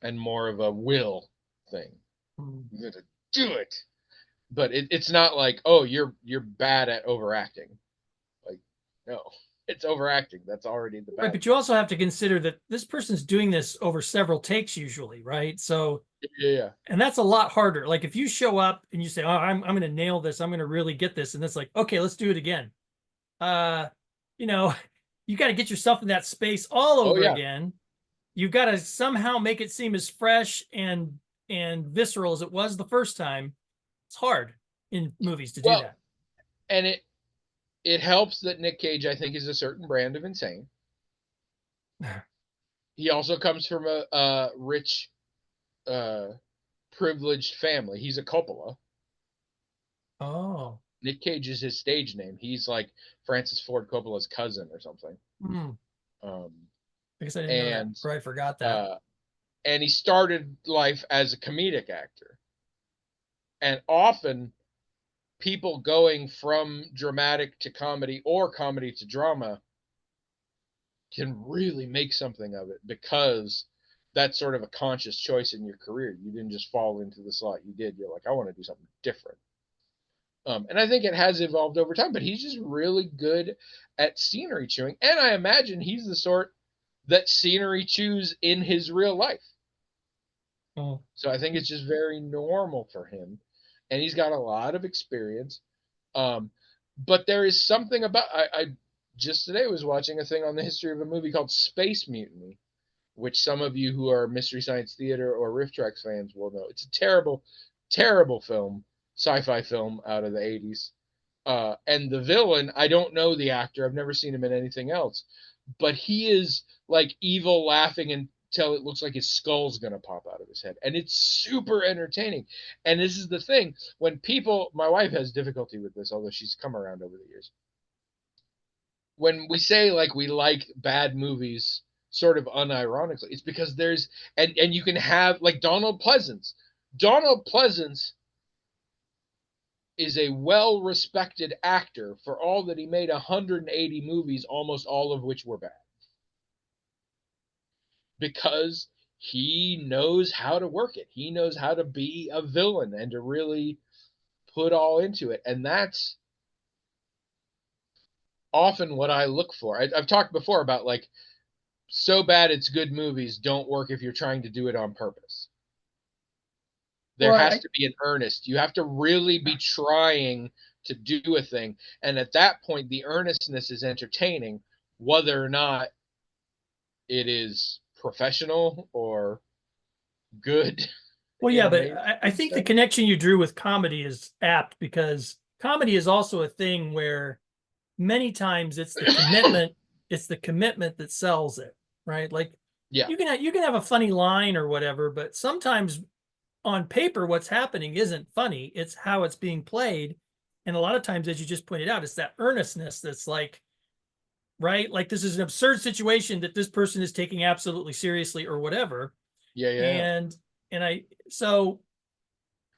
S1: and more of a will thing. You got to do it. But it's not like, oh, you're bad at overacting. Like, no, it's overacting. That's already the bad.
S2: Right, but you also have to consider that this person's doing this over several takes usually, right? So
S1: yeah.
S2: And that's a lot harder. Like if you show up and you say, "Oh, I'm going to nail this. I'm going to really get this," and it's like, "Okay, let's do it again." You know, you got to get yourself in that space all over again. You've got to somehow make it seem as fresh and visceral as it was the first time. It's hard in movies to do that.
S1: And it helps that Nick Cage, I think, is a certain brand of insane. He also comes from a rich, privileged family. He's a Coppola.
S2: Oh.
S1: Nick Cage is his stage name. He's like Francis Ford Coppola's cousin or something.
S2: I guess I didn't know that. Or I forgot that.
S1: And he started life as a comedic actor. And often people going from dramatic to comedy or comedy to drama can really make something of it because that's sort of a conscious choice in your career. You didn't just fall into the slot you did. You're like, I want to do something different. And I think it has evolved over time, but he's just really good at scenery chewing. And I imagine he's the sort that scenery chews in his real life. So I think it's just very normal for him. And he's got a lot of experience. But there is something about, I just today was watching a thing on the history of a movie called Space Mutiny, which some of you who are Mystery Science Theater or RiffTrax fans will know. It's a terrible, terrible film. Sci-fi film out of the 80s. And the villain, I don't know the actor. I've never seen him in anything else. But he is like evil laughing until it looks like his skull's going to pop out of his head. And it's super entertaining. And this is the thing. When people, my wife has difficulty with this, although she's come around over the years. When we say like we like bad movies sort of unironically, it's because there's, and you can have like Donald Pleasence. Donald Pleasence is a well-respected actor for all that he made 180 movies, almost all of which were bad. Because he knows how to work it. He knows how to be a villain and to really put all into it. And that's often what I look for. I've talked before about like, so bad it's good movies don't work if you're trying to do it on purpose. There has to be an earnest. You have to really be trying to do a thing. And at that point, the earnestness is entertaining, whether or not it is professional or good.
S2: Well, yeah, but I think the connection you drew with comedy is apt because comedy is also a thing where many times it's the commitment, it's the commitment that sells it, right? Like, you can have a funny line or whatever, but sometimes on paper, what's happening isn't funny. It's how it's being played. And a lot of times, as you just pointed out, it's that earnestness that's like, right? Like this is an absurd situation that this person is taking absolutely seriously or whatever.
S1: Yeah.
S2: And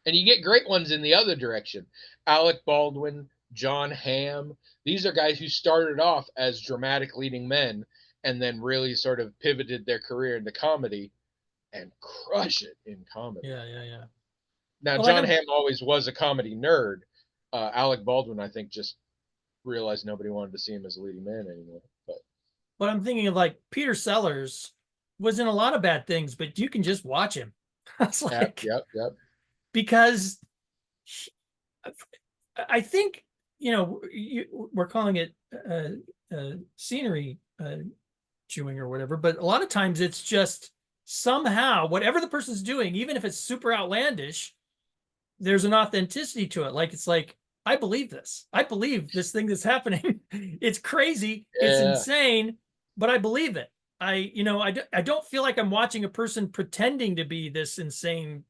S1: you get great ones in the other direction. Alec Baldwin, Jon Hamm. These are guys who started off as dramatic leading men and then really sort of pivoted their career into comedy. And crush it in comedy.
S2: Yeah.
S1: Now, well, Jon Hamm always was a comedy nerd. Alec Baldwin, I think, just realized nobody wanted to see him as a leading man anymore.
S2: But I'm thinking of like Peter Sellers was in a lot of bad things, but you can just watch him. It's like,
S1: yep.
S2: Because I think, we're calling it scenery chewing or whatever, but a lot of times it's just somehow whatever the person's doing, even if it's super outlandish, there's an authenticity to it. Like it's like, I believe this. I believe this thing that's happening. It's crazy. It's insane, but I believe it. I don't feel like I'm watching a person pretending to be this insane,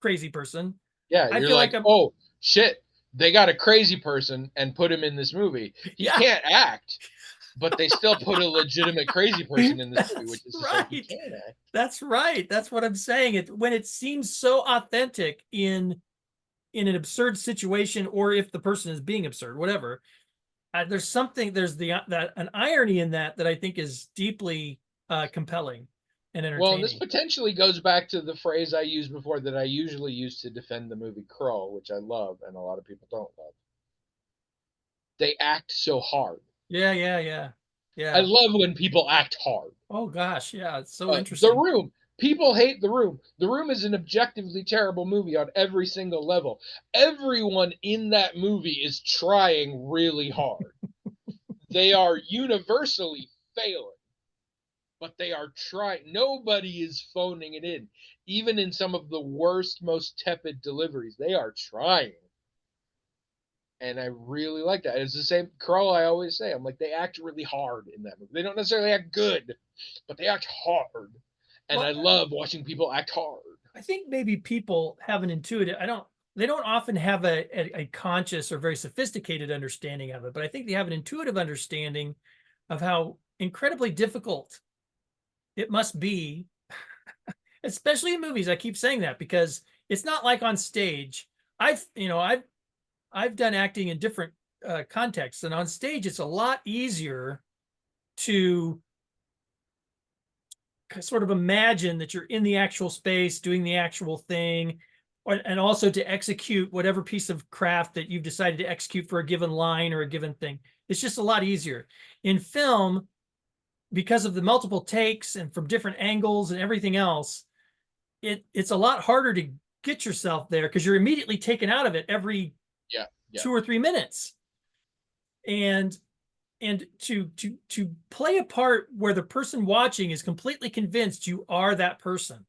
S2: crazy person.
S1: Yeah, I feel like oh shit, they got a crazy person and put him in this movie. He can't act. but they still put a legitimate crazy person in this movie, which is just like, you
S2: right.
S1: can't act.
S2: That's right. That's what I'm saying. When it seems so authentic in an absurd situation, or if the person is being absurd, whatever. There's an irony in that I think is deeply compelling and
S1: Well, and this
S2: entertaining.
S1: potentially goes back to the phrase I used before that I usually use to defend the movie Krull, which I love and a lot of people don't love. They act so hard.
S2: Yeah, yeah, yeah,
S1: I
S2: yeah.
S1: love when people act hard.
S2: Oh gosh, yeah, it's so
S1: The
S2: interesting.
S1: Room. People hate The Room. The Room is an objectively terrible movie on every single level. Everyone in that movie is trying really hard. They are universally failing, but they are trying. Nobody is phoning it in. Even in some of the worst, most tepid deliveries, they are trying. And I really like that. It's the same Krull I always say. I'm like, they act really hard in that movie. They don't necessarily act good, but they act hard. And
S2: Well,
S1: I love watching people act hard.
S2: I think maybe people have an intuitive. They don't often have a conscious or very sophisticated understanding of it, but I think they have an intuitive understanding of how incredibly difficult it must be, especially in movies. I keep saying that because it's not like on stage. I've done acting in different contexts, and on stage it's a lot easier to sort of imagine that you're in the actual space doing the actual thing, and also to execute whatever piece of craft that you've decided to execute for a given line or a given thing. It's just a lot easier. In film, because of the multiple takes and from different angles and everything else, it's a lot harder to get yourself there because you're immediately taken out of it every
S1: Yeah, yeah.
S2: 2 or 3 minutes. And to play a part where the person watching is completely convinced you are that person,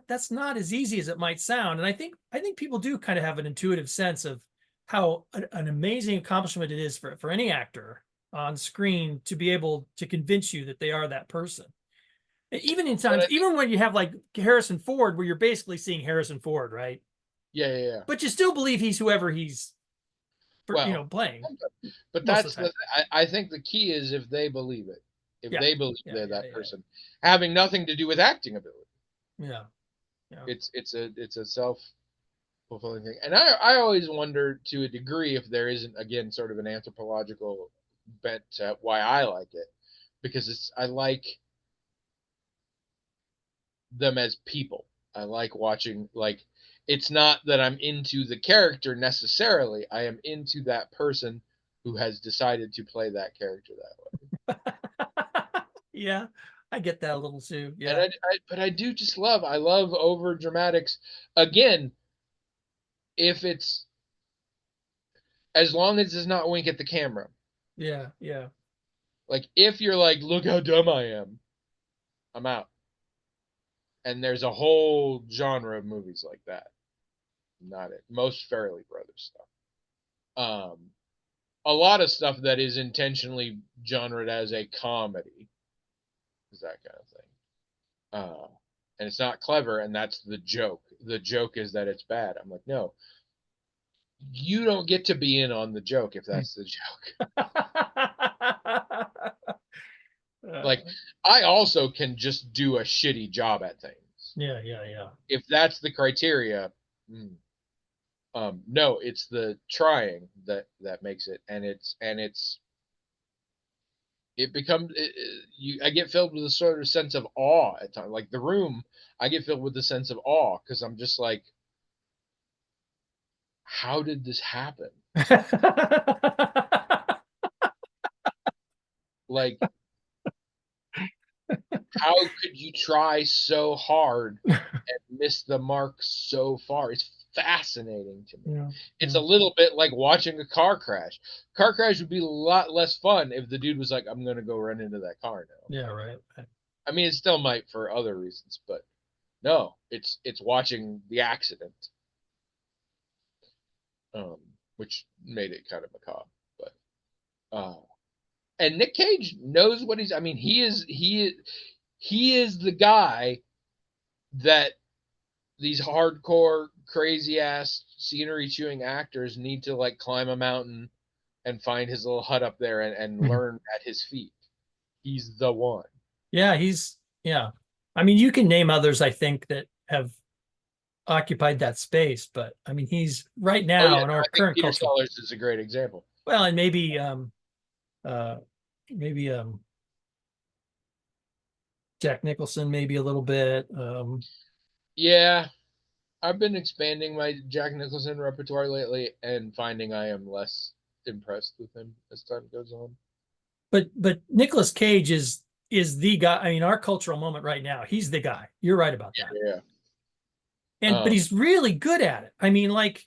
S2: that's not as easy as it might sound. And I think people do kind of have an intuitive sense of how an amazing accomplishment it is for any actor on screen to be able to convince you that they are that person. Even in times, even when you have like Harrison Ford, where you're basically seeing Harrison Ford, right?
S1: Yeah, yeah, yeah.
S2: But you still believe he's whoever he's,
S1: Well,
S2: playing
S1: but
S2: most of
S1: that's
S2: the time.
S1: I think the key is if they believe it. If
S2: Yeah,
S1: they believe
S2: yeah,
S1: they're
S2: yeah,
S1: that
S2: yeah,
S1: person, having nothing to do with acting ability.
S2: yeah, yeah.
S1: It's a self fulfilling thing. And I always wonder to a degree if there isn't again sort of an anthropological bent to why I like it. Because I like them as people. I like watching like it's not that I'm into the character necessarily. I am into that person who has decided to play that character that way.
S2: Yeah, I get that a little too.
S1: And
S2: Yeah,
S1: but I do just I love over dramatics. Again, if it's as long as it's not wink at the camera.
S2: yeah, yeah.
S1: Like if you're like, look how dumb I am, I'm out. And there's a whole genre of movies like that. Not it. Most Fairly Brothers stuff. A lot of stuff that is intentionally genred as a comedy is that kind of thing. And it's not clever, and that's the joke. The joke is that it's bad. I'm like, no, you don't get to be in on the joke if that's the joke. Like, I also can just do a shitty job at things.
S2: yeah, yeah, yeah.
S1: If that's the criteria, no, it's the trying that makes it, and it becomes I get filled with a sort of sense of awe at times. Like The Room, I get filled with a sense of awe because I'm just like, how did this happen? Like, how could you try so hard and miss the mark so far? It's fascinating to me.
S2: Yeah,
S1: It's
S2: yeah,
S1: a little bit like watching a car crash. Car crash would be a lot less fun if the dude was like, I'm gonna go run into that car now.
S2: yeah, right.
S1: I mean, it still might for other reasons, but no, it's watching the accident, um, which made it kind of macabre. But and Nick Cage knows what he's. I mean, he is the guy that these hardcore, crazy ass scenery chewing actors need to like climb a mountain, and find his little hut up there and learn at his feet. He's the one.
S2: Yeah, yeah. I mean, you can name others, I think, that have occupied that space, but I mean, he's right
S1: Oh yeah,
S2: now in
S1: no,
S2: our
S1: I think
S2: current
S1: Peter
S2: culture.
S1: Sellers is a great example.
S2: Well, and uh maybe Jack Nicholson, maybe a little bit.
S1: Yeah, I've been expanding my Jack Nicholson repertoire lately and finding I am less impressed with him as time goes on.
S2: But Nicolas Cage is the guy. I mean, our cultural moment right now. He's the guy. You're right about that.
S1: Yeah.
S2: And but he's really good at it. I mean, like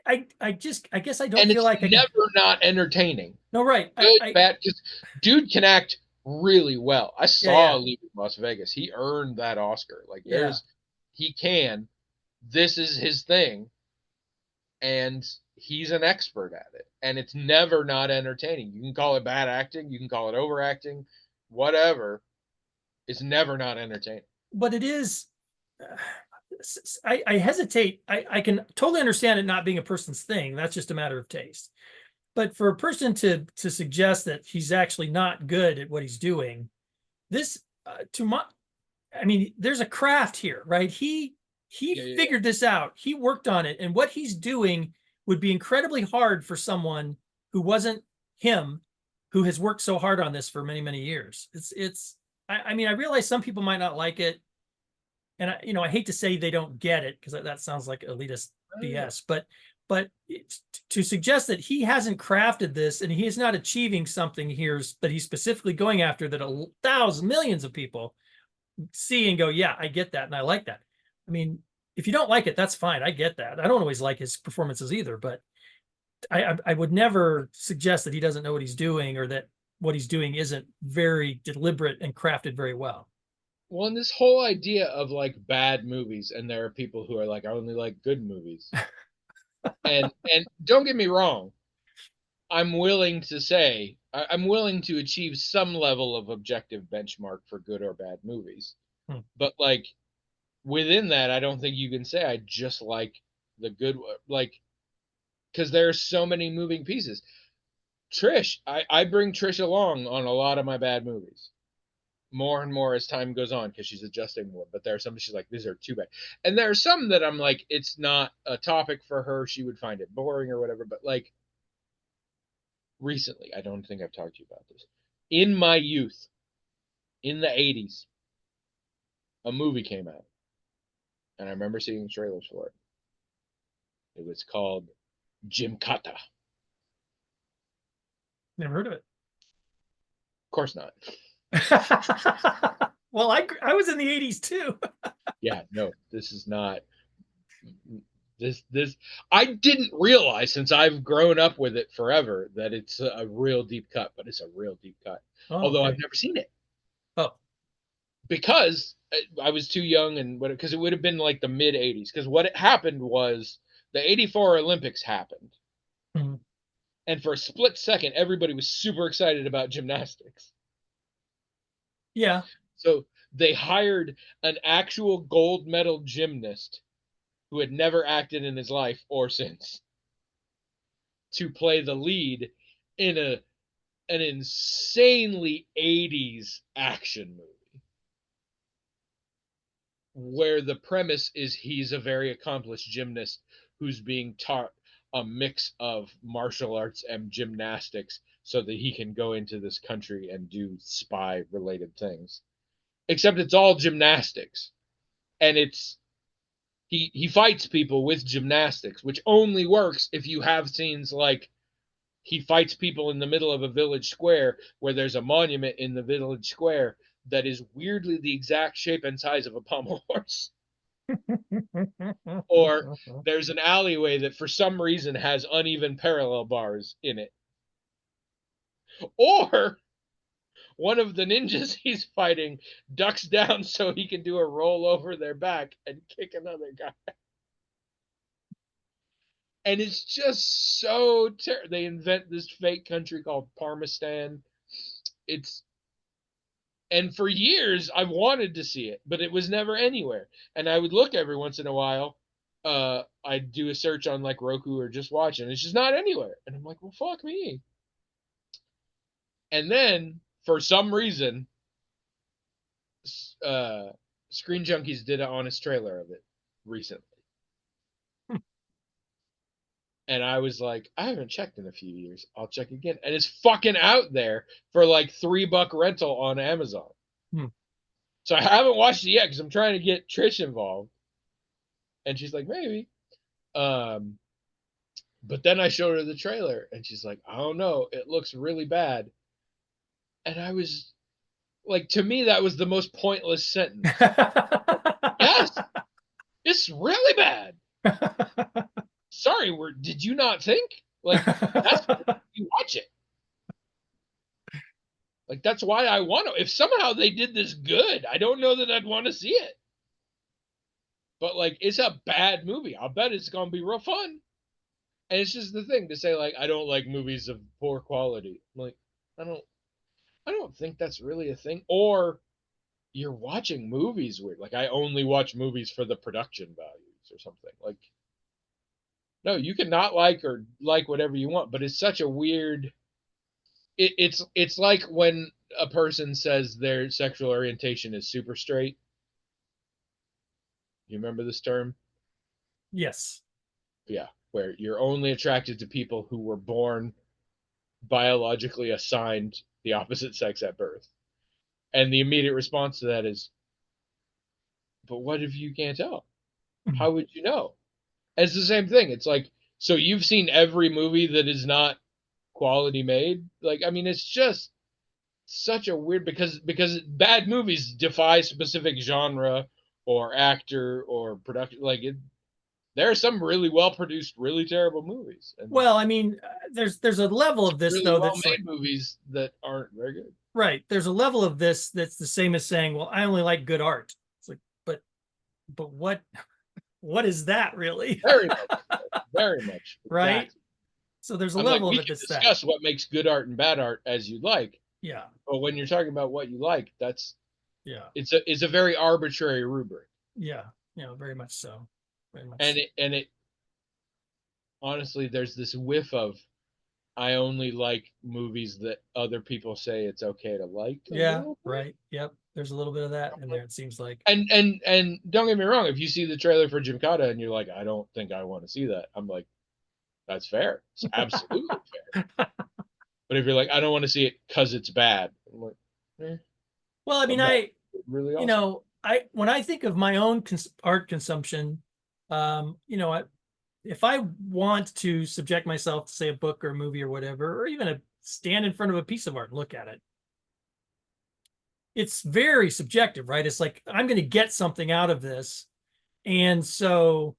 S1: Yeah.
S2: I guess I don't
S1: And
S2: feel
S1: it's
S2: like I can.
S1: never not entertaining.
S2: No, right.
S1: Good, bad, just dude can act really well. I saw
S2: Yeah.
S1: Leaving Las Vegas. He earned that Oscar. Like
S2: Yeah.
S1: he can. This is his thing, and he's an expert at it. And it's never not entertaining. You can call it bad acting, you can call it overacting, whatever. It's never not entertaining.
S2: But it is. I hesitate. I can totally understand it not being a person's thing. That's just a matter of taste. But for a person to suggest that he's actually not good at what he's doing, this to my, I mean, there's a craft here, right? He figured this out. He worked on it, and what he's doing would be incredibly hard for someone who wasn't him, who has worked so hard on this for many years. It's. I mean, I realize some people might not like it, and I hate to say they don't get it because that sounds like elitist BS, but to suggest that he hasn't crafted this and he is not achieving something here that he's specifically going after that thousands, millions of people see and go, yeah, I get that and I like that. I mean, if you don't like it, that's fine. I get that. I don't always like his performances either, but I would never suggest that he doesn't know what he's doing or that what he's doing isn't very deliberate and crafted very well.
S1: Well, and this whole idea of like bad movies, and there are people who are like, I only like good movies. and don't get me wrong, I'm willing to say I'm willing to achieve some level of objective benchmark for good or bad movies. But like within that, I don't think you can say I just like the good, like, because there are so many moving pieces. Trish, I bring Trish along on a lot of my bad movies more and more as time goes on because she's adjusting more. But there are some she's like, these are too bad. And there are some that I'm like, it's not a topic for her. She would find it boring or whatever. But like recently, I don't think I've talked to you about this. In my youth, in the 80s, a movie came out. And I remember seeing trailers for it. It was called Gymkata.
S2: Never heard of it.
S1: Of course not.
S2: Well, I was in the 80s too.
S1: Yeah, no, this is not this I didn't realize since I've grown up with it forever that it's a real deep cut, but it's a real deep cut.
S2: Oh,
S1: although
S2: okay.
S1: I've never seen it.
S2: Oh.
S1: Because I was too young and because it would have been like the mid 80s because what happened was the 84 Olympics happened.
S2: Mm-hmm.
S1: And for a split second everybody was super excited about gymnastics.
S2: Yeah.
S1: So they hired an actual gold medal gymnast who had never acted in his life or since to play the lead in an insanely 80s action movie where the premise is he's a very accomplished gymnast who's being taught a mix of martial arts and gymnastics so that he can go into this country and do spy related things. Except it's all gymnastics. And it's he fights people with gymnastics, which only works if you have scenes like he fights people in the middle of a village square where there's a monument in the village square that is weirdly the exact shape and size of a pommel horse. Or there's an alleyway that for some reason has uneven parallel bars in it. Or one of the ninjas he's fighting ducks down so he can do a roll over their back and kick another guy. And it's just so they invent this fake country called Parmistan. And for years I've wanted to see it, but it was never anywhere. And I would look every once in a while I do a search on like Roku or Just Watch, and it's just not anywhere. And I'm like, well, fuck me. And then for some reason, uh, Screen Junkies did an honest trailer of it recently. And I was like, I haven't checked in a few years. I'll check again. And it's fucking out there for like $3 rental on Amazon. So I haven't watched it yet because I'm trying to get Trish involved. And she's like, maybe. But then I showed her the trailer and she's like, I don't know. It looks really bad. And I was like, to me, that was the most pointless sentence. Yes, it's really bad. Sorry, did you not think? Like, that's why you watch it. Like, that's why I want to. If somehow they did this good, I don't know that I'd want to see it. But, like, it's a bad movie. I'll bet it's going to be real fun. And it's just the thing to say, like, I don't like movies of poor quality. I'm like, I don't think that's really a thing. Or you're watching movies weird. Like, I only watch movies for the production values or something. Like, no, you can not like or like whatever you want, but it's such a weird. It's like when a person says their sexual orientation is super straight. You remember this term?
S2: Yes.
S1: Yeah, where you're only attracted to people who were born biologically assigned the opposite sex at birth. And the immediate response to that is, but what if you can't tell? How would you know? And it's the same thing. It's like, so you've seen every movie that is not quality made? Like, I mean, it's just such a weird because bad movies defy specific genre or actor or production. Like, there are some really well produced, really terrible movies. And
S2: well, I mean, there's a level of this
S1: really
S2: though
S1: well
S2: that's
S1: made
S2: like
S1: movies that aren't very good.
S2: right. There's a level of this that's the same as saying, well, I only like good art. It's like, but what is that really?
S1: Very much, very much,
S2: Right.
S1: exactly.
S2: So there's a
S1: I'm like,
S2: level
S1: we
S2: of it
S1: can
S2: that's that.
S1: discuss what makes good art and bad art as you like.
S2: Yeah.
S1: But when you're talking about what you like,
S2: Yeah.
S1: it's a very arbitrary rubric.
S2: Yeah. Very much so. Very much
S1: And
S2: so.
S1: it honestly, there's this whiff of I only like movies that other people say it's okay to like.
S2: Yeah. Right. Yep. There's a little bit of that in there. It seems like.
S1: And don't get me wrong, if you see the trailer for Gymkata and you're like, I don't think I want to see that, I'm like, that's fair. It's absolutely fair. But if you're like, I don't want to see it because it's bad, I'm like,
S2: well, I mean, I
S1: really awesome.
S2: when I think of my own art consumption, if I want to subject myself to say a book or a movie or whatever, or even stand in front of a piece of art and look at it, it's very subjective, right? It's like I'm going to get something out of this, and so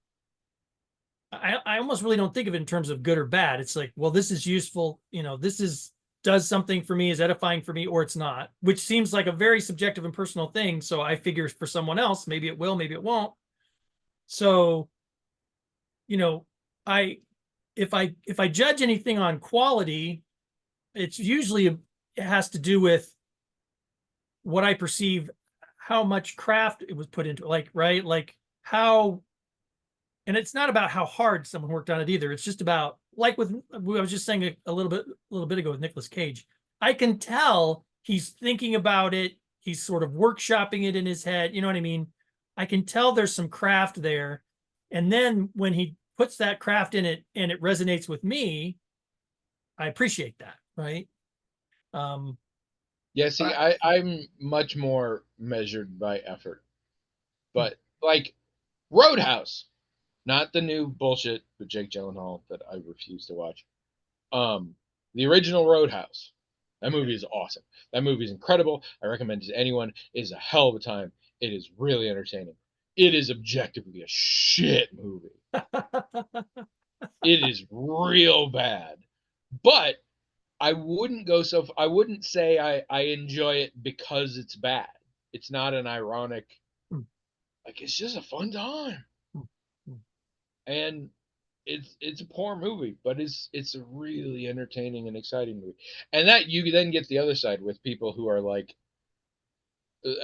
S2: I almost really don't think of it in terms of good or bad. It's like, well, this is useful, this does something for me, is edifying for me, or it's not, which seems like a very subjective and personal thing. So I figure for someone else, maybe it will, maybe it won't. So, I if I judge anything on quality, it's usually it has to do with what I perceive, how much craft it was put into it, like, right? Like how, and it's not about how hard someone worked on it either. It's just about, like with, I was just saying a little bit ago with Nicolas Cage, I can tell he's thinking about it. He's sort of workshopping it in his head. You know what I mean? I can tell there's some craft there. And then when he puts that craft in it and it resonates with me, I appreciate that. Right.
S1: Yeah, see, I'm much more measured by effort. But like Roadhouse, not the new bullshit with Jake Gyllenhaal that I refuse to watch. The original Roadhouse. That movie is awesome. That movie is incredible. I recommend it to anyone. It is a hell of a time. It is really entertaining. It is objectively a shit movie. It is real bad. But I wouldn't say I enjoy it because it's bad. It's not an ironic, like, it's just a fun time. And it's a poor movie, but it's a really entertaining and exciting movie. And that you then get the other side with people who are like,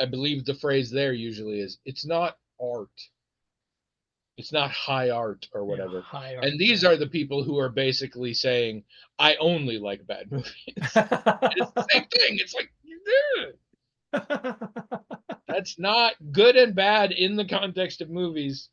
S1: I believe the phrase there usually is, it's not art. It's not high art or whatever.
S2: High art,
S1: And these are the people who are basically saying, I only like bad movies. It's the same thing. It's like, that's not good and bad in the context of movies,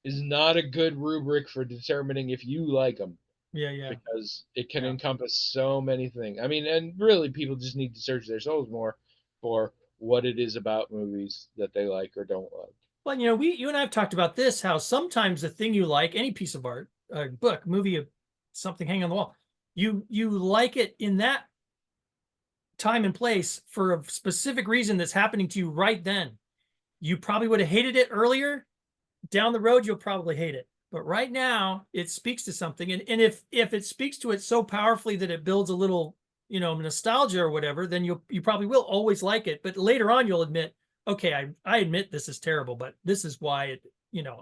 S1: is not a good rubric for determining if you like them.
S2: Yeah.
S1: Because it can encompass so many things. I mean, and really, people just need to search their souls more for what it is about movies that they like or don't like.
S2: Well, you and I have talked about this, how sometimes the thing you like, any piece of art, a book, movie, something hanging on the wall, you like it in that time and place for a specific reason that's happening to you right then. You probably would have hated it earlier. Down the road, you'll probably hate it. But right now, it speaks to something. And if it speaks to it so powerfully that it builds a little, nostalgia or whatever, then you probably will always like it. But later on, you'll admit, okay, I admit this is terrible, but this is why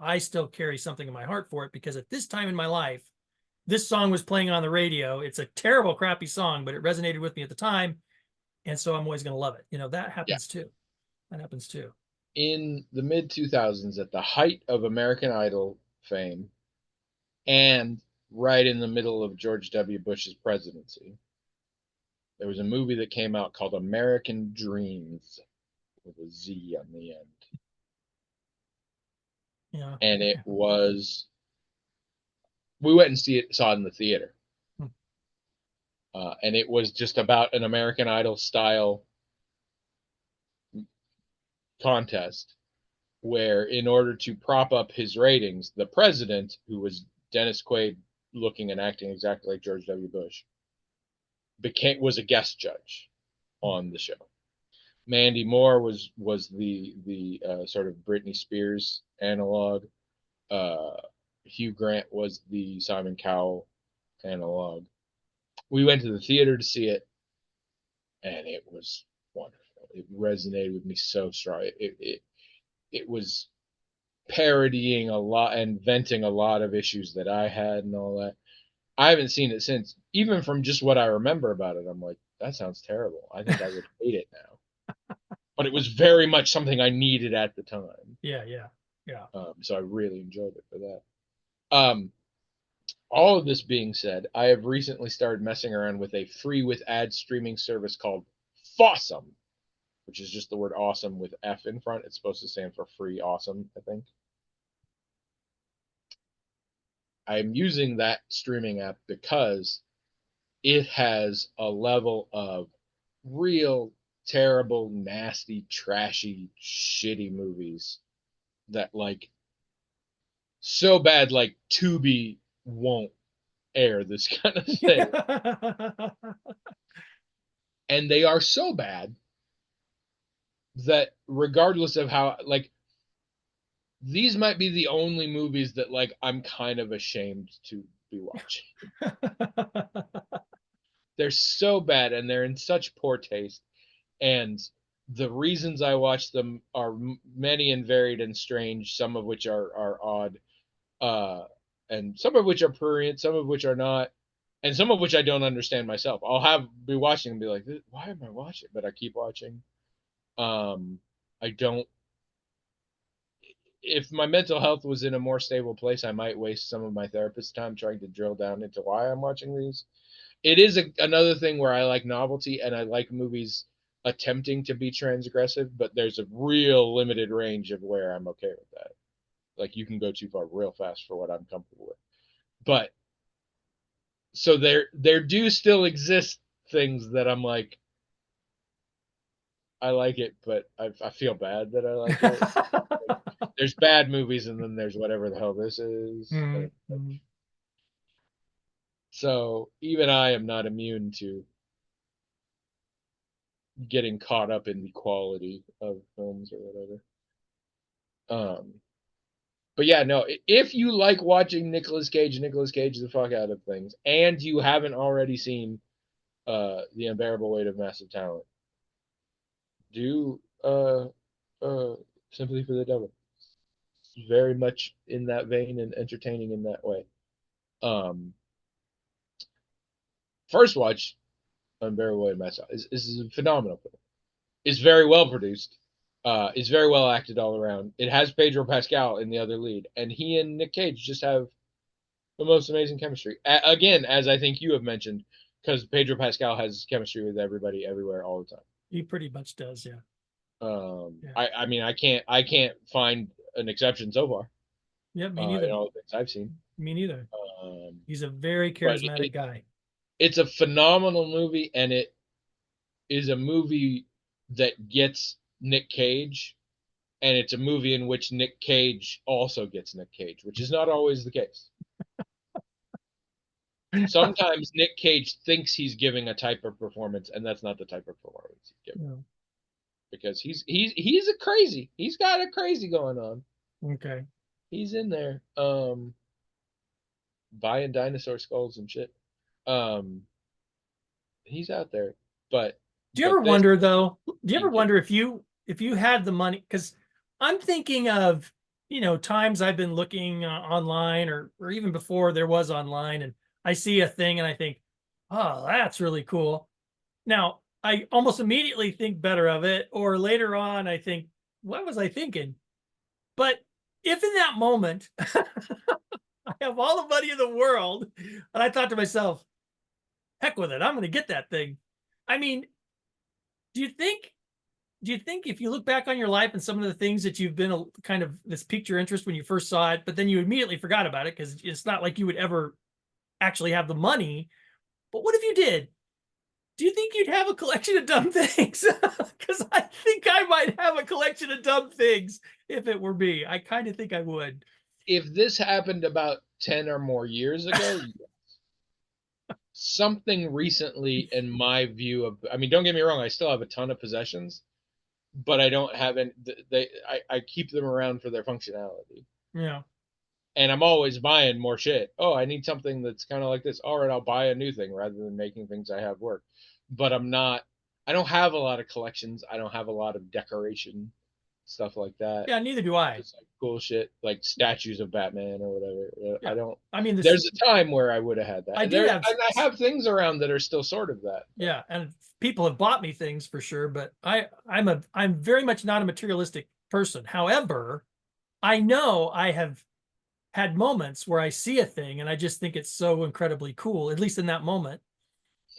S2: I still carry something in my heart for it, because at this time in my life, this song was playing on the radio. It's a terrible, crappy song, but it resonated with me at the time. And so I'm always going to love it. That happens too. That happens too.
S1: In the mid 2000s, at the height of American Idol fame, and right in the middle of George W. Bush's presidency, there was a movie that came out called American Dreams, with a Z on the end.
S2: Yeah.
S1: And it was, we went and saw it in the theater. And it was just about an American Idol style contest where, in order to prop up his ratings, the president, who was Dennis Quaid, looking and acting exactly like George W. Bush, was a guest judge on the show. Mandy Moore was the sort of Britney Spears analog. Hugh Grant was the Simon Cowell analog. We went to the theater to see it, and it was wonderful. It resonated with me so strong. It was parodying a lot and venting a lot of issues that I had and all that. I haven't seen it since. Even from just what I remember about it, I'm like, that sounds terrible. I think I would hate it now. But it was very much something I needed at the time.
S2: Yeah.
S1: So I really enjoyed it for that. All of this being said, I have recently started messing around with a free with ad streaming service called Fossum, which is just the word awesome with F in front. It's supposed to stand for free awesome, I think. I'm using that streaming app because it has a level of real terrible, nasty, trashy, shitty movies that, like, so bad, like Tubi won't air this kind of thing. And they are so bad that regardless of how, like, these might be the only movies that, like, I'm kind of ashamed to be watching. They're so bad and they're in such poor taste. And the reasons I watch them are many and varied and strange, some of which are odd, and some of which are prurient, some of which are not, and some of which I don't understand myself. I'll be watching and be like, why am I watching? But I keep watching. I don't. If my mental health was in a more stable place, I might waste some of my therapist's time trying to drill down into why I'm watching these. It is another thing where I like novelty and I like movies attempting to be transgressive, but there's a real limited range of where I'm okay with that. Like, you can go too far real fast for what I'm comfortable with. But so there do still exist things that I'm like, I like it, but I feel bad that I like it. There's bad movies, and then there's whatever the hell this is.
S2: Mm-hmm.
S1: So even I am not immune to getting caught up in the quality of films or whatever. But yeah, no, if you like watching Nicolas Cage the fuck out of things, and you haven't already seen The Unbearable Weight of Massive Talent, do Sympathy for the Devil. It's very much in that vein and entertaining in that way. First watch Unbearable Weight of Massive Talent is a phenomenal film. It's very well produced. It's very well acted all around. It has Pedro Pascal in the other lead, and he and Nick Cage just have the most amazing chemistry. Again, as I think you have mentioned, because Pedro Pascal has chemistry with everybody, everywhere, all the time.
S2: He pretty much does, yeah. Yeah.
S1: I mean, I can't find an exception so far.
S2: Yeah, me
S1: In
S2: neither.
S1: all the things I've seen.
S2: Me neither.
S1: Um,
S2: He's a very charismatic guy.
S1: It's a phenomenal movie, and it is a movie that gets Nick Cage, and it's a movie in which Nick Cage also gets Nick Cage, which is not always the case. Sometimes Nick Cage thinks he's giving a type of performance, and that's not the type of performance he's giving.
S2: No.
S1: Because he's a crazy. He's got a crazy going on.
S2: Okay.
S1: He's in there. Buying dinosaur skulls and shit. He's out there. But
S2: do you ever wonder though? Do you ever wonder if you had the money? Because I'm thinking of, you know, times I've been looking online or even before there was online, and I see a thing and I think, oh, that's really cool. Now I almost immediately think better of it, or later on I think, what was I thinking? But if in that moment I have all the money in the world, and I thought to myself, heck with it, I'm going to get that thing. I mean, do you think if you look back on your life and some of the things that you've been kind of this piqued your interest when you first saw it, but then you immediately forgot about it because it's not like you would ever actually have the money. But what if you did? Do you think you'd have a collection of dumb things? Because I think I might have a collection of dumb things if it were me. I kind of think I would.
S1: If this happened about 10 or more years ago, something recently in my view of, I mean, don't get me wrong, I still have a ton of possessions, but I don't have any, I keep them around for their functionality.
S2: Yeah.
S1: And I'm always buying more shit. Oh, I need something that's kind of like this. All right, I'll buy a new thing rather than making things I have work. But I don't have a lot of collections. I don't have a lot of decoration, stuff like that.
S2: Yeah, neither do I.
S1: Just like cool shit, like statues of Batman or whatever.
S2: Yeah.
S1: I don't.
S2: I mean,
S1: there's a time where I would have had that.
S2: I
S1: have things around that are still sort of that.
S2: Yeah, and people have bought me things for sure, but I'm very much not a materialistic person. However, I know I have had moments where I see a thing and I just think it's so incredibly cool, at least in that moment.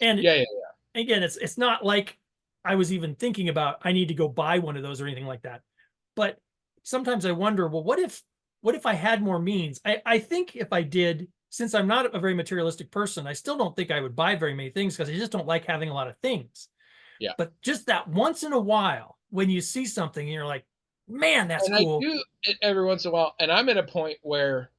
S2: And
S1: yeah.
S2: Again, it's not like I was even thinking about I need to go buy one of those or anything like that. But sometimes I wonder, well, what if I had more means? I think if I did, since I'm not a very materialistic person, I still don't think I would buy very many things because I just don't like having a lot of things.
S1: Yeah.
S2: But just that once in a while, when you see something and you're like, man, that's cool.
S1: I do it every once in a while, and I'm at a point where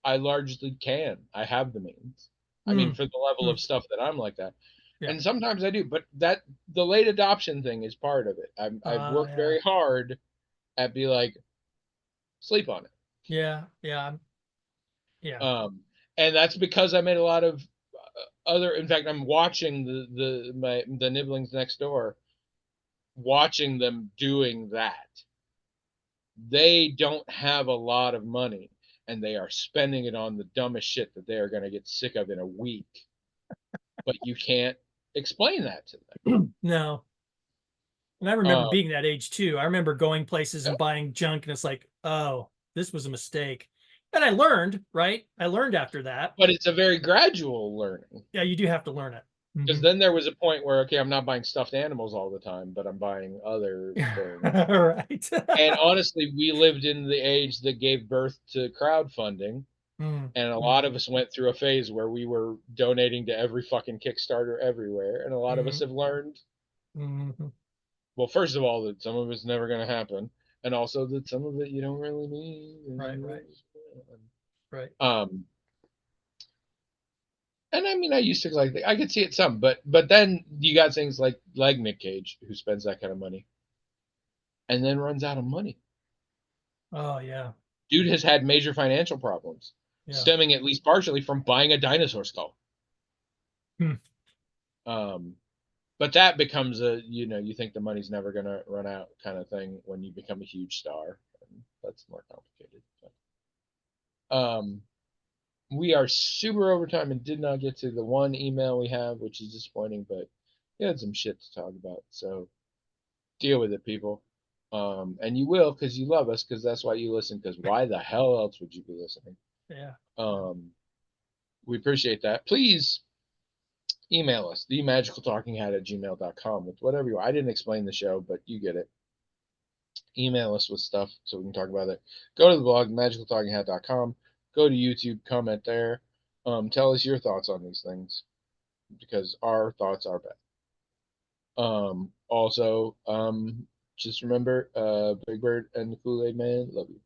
S1: I largely can. I have the means. I mean, for the level of stuff that I'm like that. Yeah. And sometimes I do, but the late adoption thing is part of it. I've worked very hard at be like, sleep on it.
S2: Yeah.
S1: And that's because I made a lot of other. In fact, I'm watching the Nibblings next door, watching them doing that. They don't have a lot of money, and they are spending it on the dumbest shit that they are going to get sick of in a week. But you can't explain that to them.
S2: No. And I remember being that age too. I remember going places and buying junk, and it's like, oh, this was a mistake. And I learned, right? I learned after that.
S1: But it's a very gradual learning.
S2: Yeah, you do have to learn it.
S1: Because then there was a point where, okay, I'm not buying stuffed animals all the time, but I'm buying other things.
S2: Right.
S1: And honestly, we lived in the age that gave birth to crowdfunding. And a lot of us went through a phase where we were donating to every fucking Kickstarter everywhere. And a lot of us have learned, well, first of all, that some of it's never going to happen. And also that some of it you don't really need.
S2: Right.
S1: And I mean, I used to like, I could see it some, but then you got things like Nick Cage, who spends that kind of money and then runs out of money.
S2: Oh, yeah.
S1: Dude has had major financial problems, stemming at least partially from buying a dinosaur skull. But that becomes you think the money's never going to run out kind of thing when you become a huge star. And that's more complicated. But, we are super over time and did not get to the one email we have, which is disappointing, but we had some shit to talk about. So deal with it, people. And you will because you love us, because that's why you listen, because why the hell else would you be listening?
S2: Yeah.
S1: We appreciate that. Please email us, themagicaltalkinghat@gmail.com, with whatever you want. I didn't explain the show, but you get it. Email us with stuff so we can talk about it. Go to the blog, magicaltalkinghat.com. Go to YouTube, comment there. Tell us your thoughts on these things, because our thoughts are best. Also, just remember, Big Bird and the Kool-Aid Man love you.